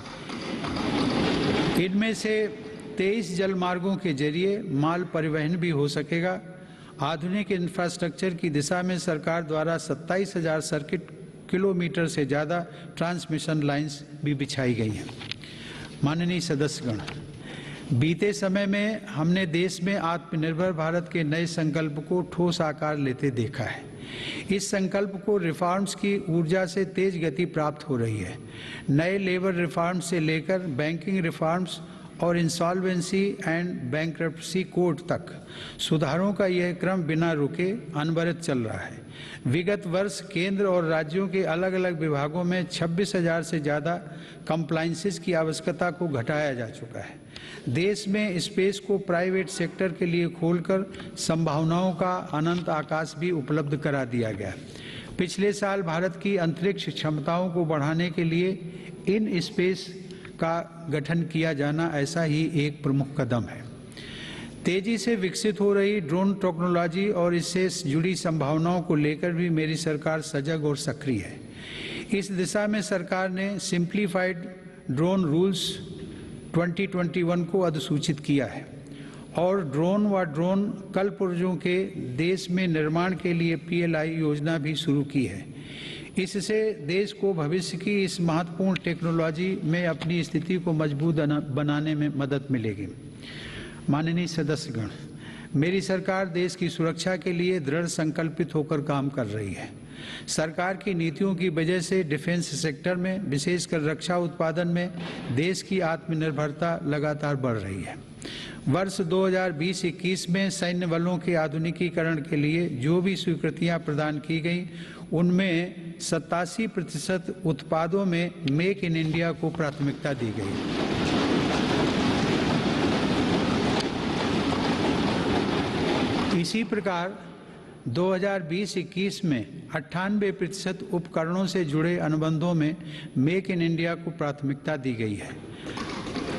A: इनमें से 23 जलमार्गों के जरिए माल परिवहन भी हो सकेगा। आधुनिक इंफ्रास्ट्रक्चर की दिशा में सरकार द्वारा 27,000 सर्किट किलोमीटर से ज़्यादा ट्रांसमिशन लाइंस भी बिछाई गई हैं। माननीय सदस्यगण, बीते समय में हमने देश में आत्मनिर्भर भारत के नए संकल्प को ठोस आकार लेते देखा है। इस संकल्प को रिफॉर्म्स की ऊर्जा से तेज गति प्राप्त हो रही है। नए लेबर रिफॉर्म्स से लेकर बैंकिंग रिफॉर्म्स और इंसॉल्वेंसी एंड बैंक्रप्सी कोड तक सुधारों का यह क्रम बिना रुके अनवरत चल रहा है। विगत वर्ष केंद्र और राज्यों के अलग अलग विभागों में 26,000 से ज़्यादा कंप्लायंसेस की आवश्यकता को घटाया जा चुका है। देश में स्पेस को प्राइवेट सेक्टर के लिए खोलकर संभावनाओं का अनंत आकाश भी उपलब्ध करा दिया गया। पिछले साल भारत की अंतरिक्ष क्षमताओं को बढ़ाने के लिए इन स्पेस का गठन किया जाना ऐसा ही एक प्रमुख कदम है। तेजी से विकसित हो रही ड्रोन टेक्नोलॉजी और इससे जुड़ी संभावनाओं को लेकर भी मेरी सरकार सजग और सक्रिय है। इस दिशा में सरकार ने सिंप्लीफाइड ड्रोन रूल्स 2021 को अधिसूचित किया है और ड्रोन व ड्रोन कलपुर्जों के देश में निर्माण के लिए PLI योजना भी शुरू की है। इससे देश को भविष्य की इस महत्वपूर्ण टेक्नोलॉजी में अपनी स्थिति को मजबूत बनाने में मदद मिलेगी। माननीय सदस्यगण, मेरी सरकार देश की सुरक्षा के लिए दृढ़ संकल्पित होकर काम कर रही है। सरकार की नीतियों की वजह से डिफेंस सेक्टर में, विशेषकर रक्षा उत्पादन में देश की आत्मनिर्भरता लगातार बढ़ रही है। वर्ष 2020-21 में सैन्य बलों के आधुनिकीकरण के लिए जो भी स्वीकृतियां प्रदान की गई, उनमें 87% उत्पादों में मेक इन इंडिया को प्राथमिकता दी गई। इसी प्रकार 2020-21 में 98% उपकरणों से जुड़े अनुबंधों में मेक इन इंडिया को प्राथमिकता दी गई है।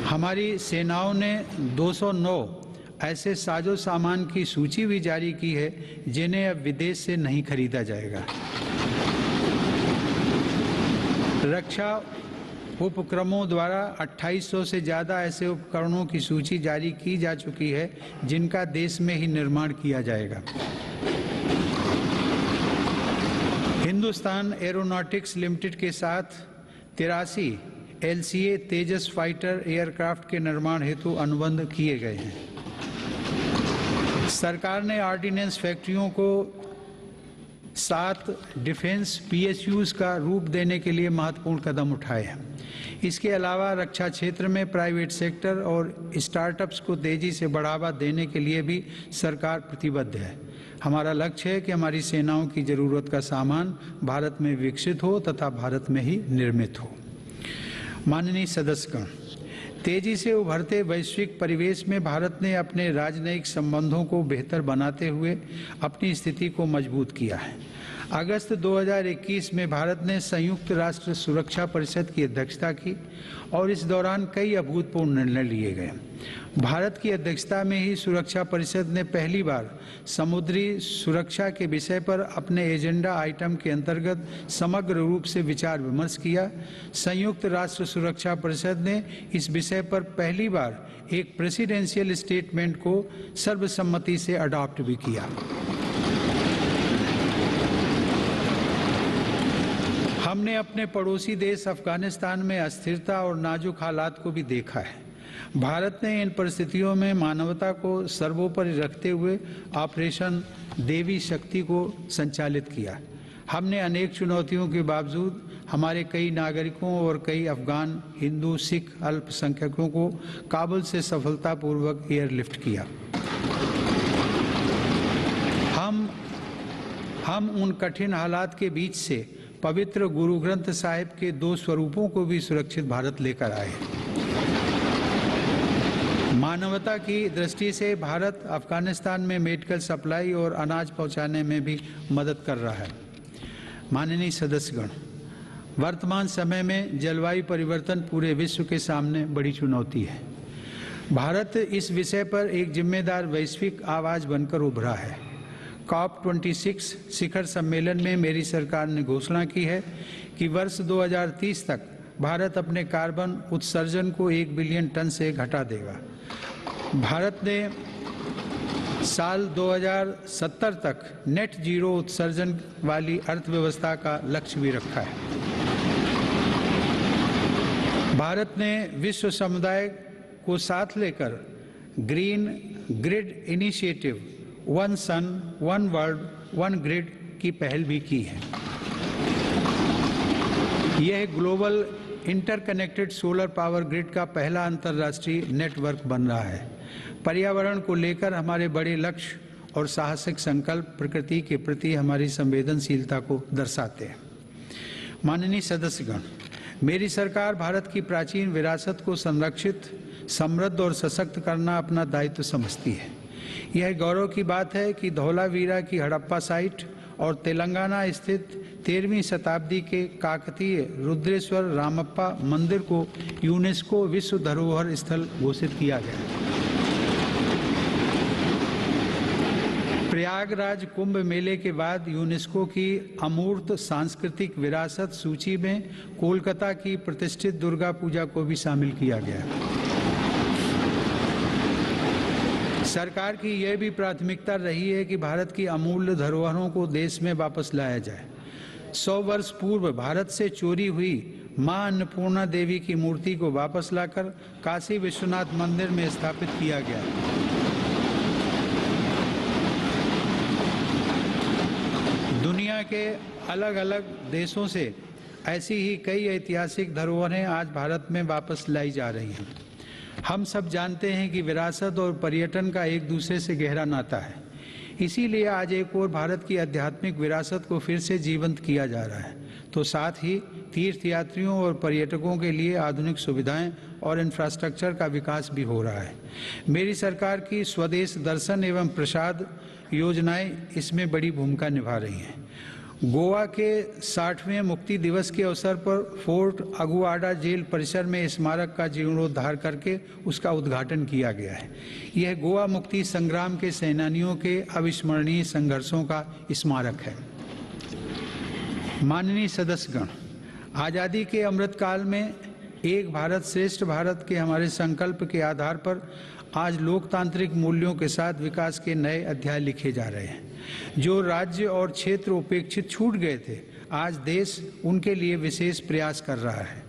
A: हमारी सेनाओं ने 209 ऐसे साजो सामान की सूची भी जारी की है जिन्हें अब विदेश से नहीं खरीदा जाएगा। रक्षा उपक्रमों द्वारा 2800 से ज़्यादा ऐसे उपकरणों की सूची जारी की जा चुकी है जिनका देश में ही निर्माण किया जाएगा। हिंदुस्तान एरोनॉटिक्स लिमिटेड के साथ 83 LCA तेजस फाइटर एयरक्राफ्ट के निर्माण हेतु अनुबंध किए गए हैं। सरकार ने ऑर्डिनेंस फैक्ट्रियों को 7 डिफेंस PSUs का रूप देने के लिए महत्वपूर्ण कदम उठाए हैं। इसके अलावा रक्षा क्षेत्र में प्राइवेट सेक्टर और स्टार्टअप्स को तेजी से बढ़ावा देने के लिए भी सरकार प्रतिबद्ध है। हमारा लक्ष्य है कि हमारी सेनाओं की जरूरत का सामान भारत में विकसित हो तथा भारत में ही निर्मित हो। माननीय सदस्यगण, तेजी से उभरते वैश्विक परिवेश में भारत ने अपने राजनयिक संबंधों को बेहतर बनाते हुए अपनी स्थिति को मजबूत किया है। अगस्त 2021 में भारत ने संयुक्त राष्ट्र सुरक्षा परिषद की अध्यक्षता की और इस दौरान कई अभूतपूर्व निर्णय लिए गए। भारत की अध्यक्षता में ही सुरक्षा परिषद ने पहली बार समुद्री सुरक्षा के विषय पर अपने एजेंडा आइटम के अंतर्गत समग्र रूप से विचार विमर्श किया। संयुक्त राष्ट्र सुरक्षा परिषद ने इस विषय पर पहली बार एक प्रेसिडेंशियल स्टेटमेंट को सर्वसम्मति से अडॉप्ट भी किया। हमने अपने पड़ोसी देश अफगानिस्तान में अस्थिरता और नाजुक हालात को भी देखा है। भारत ने इन परिस्थितियों में मानवता को सर्वोपरि रखते हुए ऑपरेशन देवी शक्ति को संचालित किया। हमने अनेक चुनौतियों के बावजूद हमारे कई नागरिकों और कई अफगान हिंदू सिख अल्पसंख्यकों को काबुल से सफलतापूर्वक एयरलिफ्ट किया। हम उन कठिन हालात के बीच से पवित्र गुरु ग्रंथ साहिब के 2 स्वरूपों को भी सुरक्षित भारत लेकर आए। मानवता की दृष्टि से भारत अफगानिस्तान में मेडिकल सप्लाई और अनाज पहुंचाने में भी मदद कर रहा है। माननीय सदस्यगण, वर्तमान समय में जलवायु परिवर्तन पूरे विश्व के सामने बड़ी चुनौती है। भारत इस विषय पर एक जिम्मेदार वैश्विक आवाज बनकर उभरा है। COP26 शिखर सम्मेलन में मेरी सरकार ने घोषणा की है कि वर्ष 2030 तक भारत अपने कार्बन उत्सर्जन को 1 बिलियन टन से घटा देगा। भारत ने साल 2070 तक नेट जीरो उत्सर्जन वाली अर्थव्यवस्था का लक्ष्य भी रखा है। भारत ने विश्व समुदाय को साथ लेकर green grid initiative one sun one world one grid की पहल भी की है। यह global interconnected solar power grid का पहला अंतर्राष्ट्रीय नेटवर्क बन रहा है। पर्यावरण को लेकर हमारे बड़े लक्ष्य और साहसिक संकल्प प्रकृति के प्रति हमारी संवेदनशीलता को दर्शाते हैं। माननीय सदस्यगण, मेरी सरकार भारत की प्राचीन विरासत को संरक्षित, समृद्ध और सशक्त करना अपना दायित्व समझती है। यह गौरव की बात है कि धौलावीरा की हड़प्पा साइट और तेलंगाना स्थित 13वीं शताब्दी के काकतीय रुद्रेश्वर रामप्पा मंदिर को यूनेस्को विश्व धरोहर स्थल घोषित किया गया। प्रयागराज कुंभ मेले के बाद यूनेस्को की अमूर्त सांस्कृतिक विरासत सूची में कोलकाता की प्रतिष्ठित दुर्गा पूजा को भी शामिल किया गया। सरकार की यह भी प्राथमिकता रही है कि भारत की अमूल्य धरोहरों को देश में वापस लाया जाए। 100 वर्ष पूर्व भारत से चोरी हुई मां अन्नपूर्णा देवी की मूर्ति को वापस लाकर काशी विश्वनाथ मंदिर में स्थापित किया गया। दुनिया के अलग अलग देशों से ऐसी ही कई ऐतिहासिक धरोहरें आज भारत में वापस लाई जा रही हैं। हम सब जानते हैं कि विरासत और पर्यटन का एक दूसरे से गहरा नाता है। इसीलिए आज एक और भारत की आध्यात्मिक विरासत को फिर से जीवंत किया जा रहा है, तो साथ ही तीर्थयात्रियों और पर्यटकों के लिए आधुनिक सुविधाएं और इंफ्रास्ट्रक्चर का विकास भी हो रहा है। मेरी सरकार की स्वदेश दर्शन एवं प्रसाद योजनाएं इसमें बड़ी भूमिका निभा रही हैं। गोवा के 60वें मुक्ति दिवस के अवसर पर फोर्ट अगुआडा जेल परिसर में स्मारक का जीर्णोद्धार करके उसका उद्घाटन किया गया है। यह गोवा मुक्ति संग्राम के सेनानियों के अविस्मरणीय संघर्षों का स्मारक है। माननीय सदस्यगण, आज़ादी के अमृत काल में एक भारत श्रेष्ठ भारत के हमारे संकल्प के आधार पर आज लोकतांत्रिक मूल्यों के साथ विकास के नए अध्याय लिखे जा रहे हैं। जो राज्य और क्षेत्र उपेक्षित छूट गए थे, आज देश उनके लिए विशेष प्रयास कर रहा है।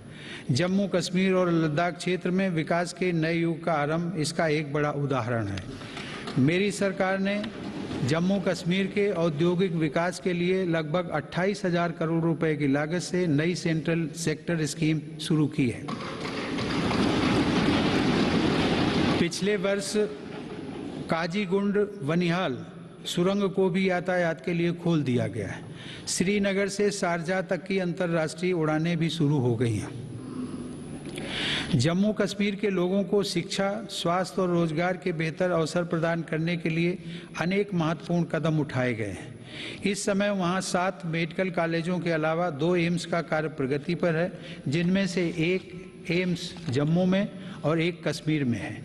A: जम्मू कश्मीर और लद्दाख क्षेत्र में विकास के नए युग का आरंभ इसका एक बड़ा उदाहरण है। मेरी सरकार ने जम्मू कश्मीर के औद्योगिक विकास के लिए लगभग 28,000 करोड़ रुपए की लागत से नई सेंट्रल सेक्टर स्कीम शुरू की है। पिछले वर्ष काजीगुंड वनिहाल सुरंग को भी यातायात के लिए खोल दिया गया है। श्रीनगर से शारजाह तक की अंतर्राष्ट्रीय उड़ानें भी शुरू हो गई हैं। जम्मू कश्मीर के लोगों को शिक्षा, स्वास्थ्य और रोजगार के बेहतर अवसर प्रदान करने के लिए अनेक महत्वपूर्ण कदम उठाए गए हैं। इस समय वहां 7 मेडिकल कॉलेजों के अलावा 2 एम्स का कार्य प्रगति पर है, जिनमें से एक एम्स जम्मू में और एक कश्मीर में है।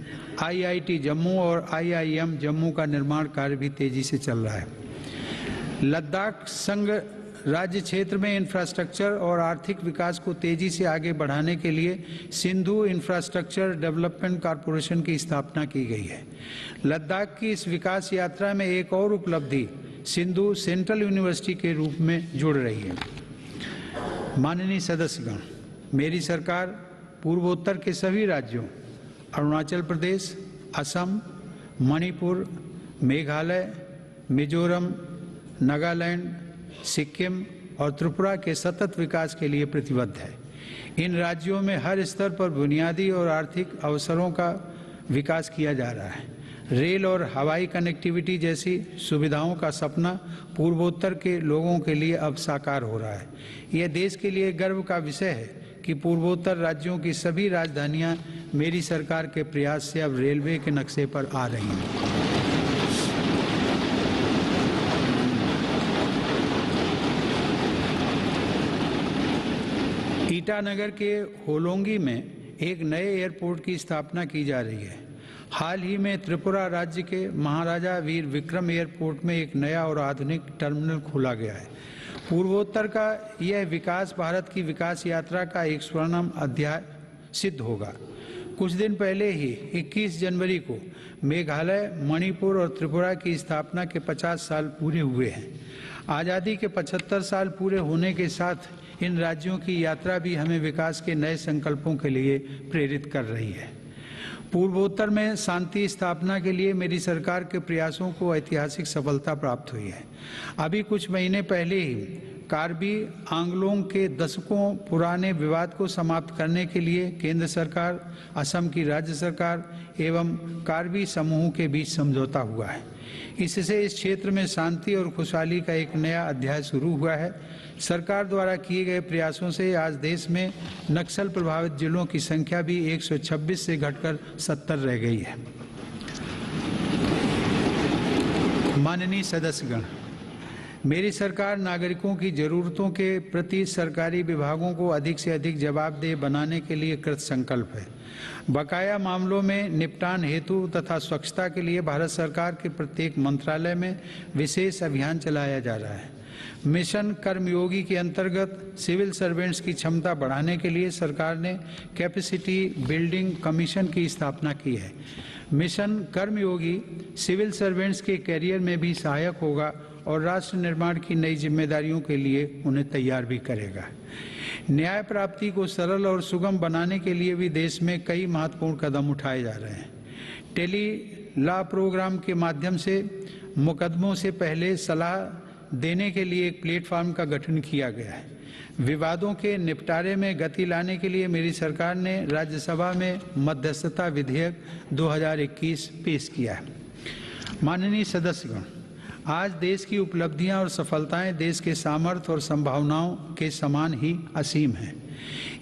A: IIT जम्मू और IIM जम्मू का निर्माण कार्य भी तेजी से चल रहा है। लद्दाख संघ राज्य क्षेत्र में इंफ्रास्ट्रक्चर और आर्थिक विकास को तेजी से आगे बढ़ाने के लिए सिंधु इंफ्रास्ट्रक्चर डेवलपमेंट कॉरपोरेशन की स्थापना की गई है। लद्दाख की इस विकास यात्रा में एक और उपलब्धि सिंधु सेंट्रल यूनिवर्सिटी के रूप में जुड़ रही है। माननीय सदस्यगण, मेरी सरकार पूर्वोत्तर के सभी राज्यों अरुणाचल प्रदेश, असम, मणिपुर, मेघालय, मिजोरम, नागालैंड, सिक्किम और त्रिपुरा के सतत विकास के लिए प्रतिबद्ध है। इन राज्यों में हर स्तर पर बुनियादी और आर्थिक अवसरों का विकास किया जा रहा है। रेल और हवाई कनेक्टिविटी जैसी सुविधाओं का सपना पूर्वोत्तर के लोगों के लिए अब साकार हो रहा है। यह देश के लिए गर्व का विषय है कि पूर्वोत्तर राज्यों की सभी राजधानियां मेरी सरकार के प्रयास से अब रेलवे के नक्शे पर आ रही हैं। ईटानगर के होलोंगी में एक नए एयरपोर्ट की स्थापना की जा रही है। हाल ही में त्रिपुरा राज्य के महाराजा वीर विक्रम एयरपोर्ट में एक नया और आधुनिक टर्मिनल खोला गया है। पूर्वोत्तर का यह विकास भारत की विकास यात्रा का एक स्वर्णिम अध्याय सिद्ध होगा। कुछ दिन पहले ही 21 जनवरी को मेघालय, मणिपुर और त्रिपुरा की स्थापना के 50 साल पूरे हुए हैं। आज़ादी के 75 साल पूरे होने के साथ इन राज्यों की यात्रा भी हमें विकास के नए संकल्पों के लिए प्रेरित कर रही है। पूर्वोत्तर में शांति स्थापना के लिए मेरी सरकार के प्रयासों को ऐतिहासिक सफलता प्राप्त हुई है। अभी कुछ महीने पहले ही कार्बी आंगलोंग के दशकों पुराने विवाद को समाप्त करने के लिए केंद्र सरकार, असम की राज्य सरकार एवं कार्बी समूह के बीच समझौता हुआ है। इससे इस क्षेत्र में शांति और खुशहाली का एक नया अध्याय शुरू हुआ है। सरकार द्वारा किए गए प्रयासों से आज देश में नक्सल प्रभावित जिलों की संख्या भी 126 से घटकर 70 रह गई है। माननीय सदस्यगण, मेरी सरकार नागरिकों की जरूरतों के प्रति सरकारी विभागों को अधिक से अधिक जवाबदेह बनाने के लिए कृत संकल्प है। बकाया मामलों में निपटान हेतु तथा स्वच्छता के लिए भारत सरकार के प्रत्येक मंत्रालय में विशेष अभियान चलाया जा रहा है। मिशन कर्मयोगी के अंतर्गत सिविल सर्वेंट्स की क्षमता बढ़ाने के लिए सरकार ने कैपेसिटी बिल्डिंग कमीशन की स्थापना की है। मिशन कर्मयोगी सिविल सर्वेंट्स के कैरियर में भी सहायक होगा और राष्ट्र निर्माण की नई जिम्मेदारियों के लिए उन्हें तैयार भी करेगा। न्याय प्राप्ति को सरल और सुगम बनाने के लिए भी देश में कई महत्वपूर्ण कदम उठाए जा रहे हैं। टेली लॉ प्रोग्राम के माध्यम से मुकदमों से पहले सलाह देने के लिए एक प्लेटफॉर्म का गठन किया गया है। विवादों के निपटारे में गति लाने के लिए मेरी सरकार ने राज्यसभा में मध्यस्थता विधेयक 2021 पेश किया है। माननीय सदस्यगण, आज देश की उपलब्धियां और सफलताएं देश के सामर्थ्य और संभावनाओं के समान ही असीम हैं।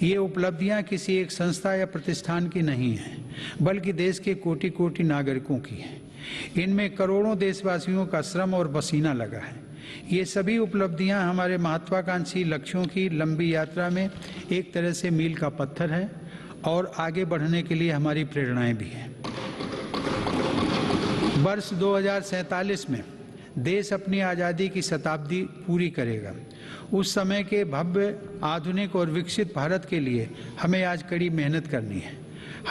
A: ये उपलब्धियां किसी एक संस्था या प्रतिष्ठान की नहीं हैं, बल्कि देश के कोटि कोटि नागरिकों की हैं। इनमें करोड़ों देशवासियों का श्रम और पसीना लगा है। ये सभी उपलब्धियां हमारे महत्वाकांक्षी लक्ष्यों की लंबी यात्रा में एक तरह से मील का पत्थर है और आगे बढ़ने के लिए हमारी प्रेरणाएं भी हैं। वर्ष 2047 में देश अपनी आज़ादी की शताब्दी पूरी करेगा। उस समय के भव्य, आधुनिक और विकसित भारत के लिए हमें आज कड़ी मेहनत करनी है।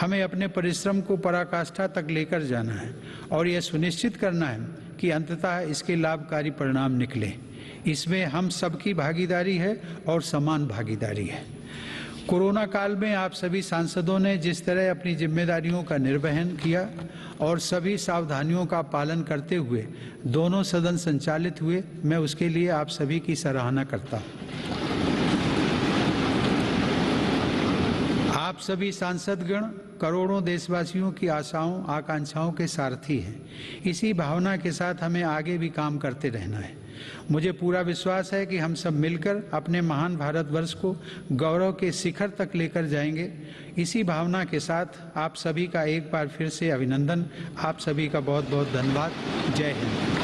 A: हमें अपने परिश्रम को पराकाष्ठा तक लेकर जाना है और यह सुनिश्चित करना है कि अंततः इसके लाभकारी परिणाम निकले। इसमें हम सबकी भागीदारी है और समान भागीदारी है। कोरोना काल में आप सभी सांसदों ने जिस तरह अपनी जिम्मेदारियों का निर्वहन किया और सभी सावधानियों का पालन करते हुए दोनों सदन संचालित हुए, मैं उसके लिए आप सभी की सराहना करता हूं। आप सभी सांसदगण करोड़ों देशवासियों की आशाओं आकांक्षाओं के सारथी हैं। इसी भावना के साथ हमें आगे भी काम करते रहना है। मुझे पूरा विश्वास है कि हम सब मिलकर अपने महान भारतवर्ष को गौरव के शिखर तक लेकर जाएंगे। इसी भावना के साथ आप सभी का एक बार फिर से अभिनंदन। आप सभी का बहुत बहुत धन्यवाद। जय हिंद।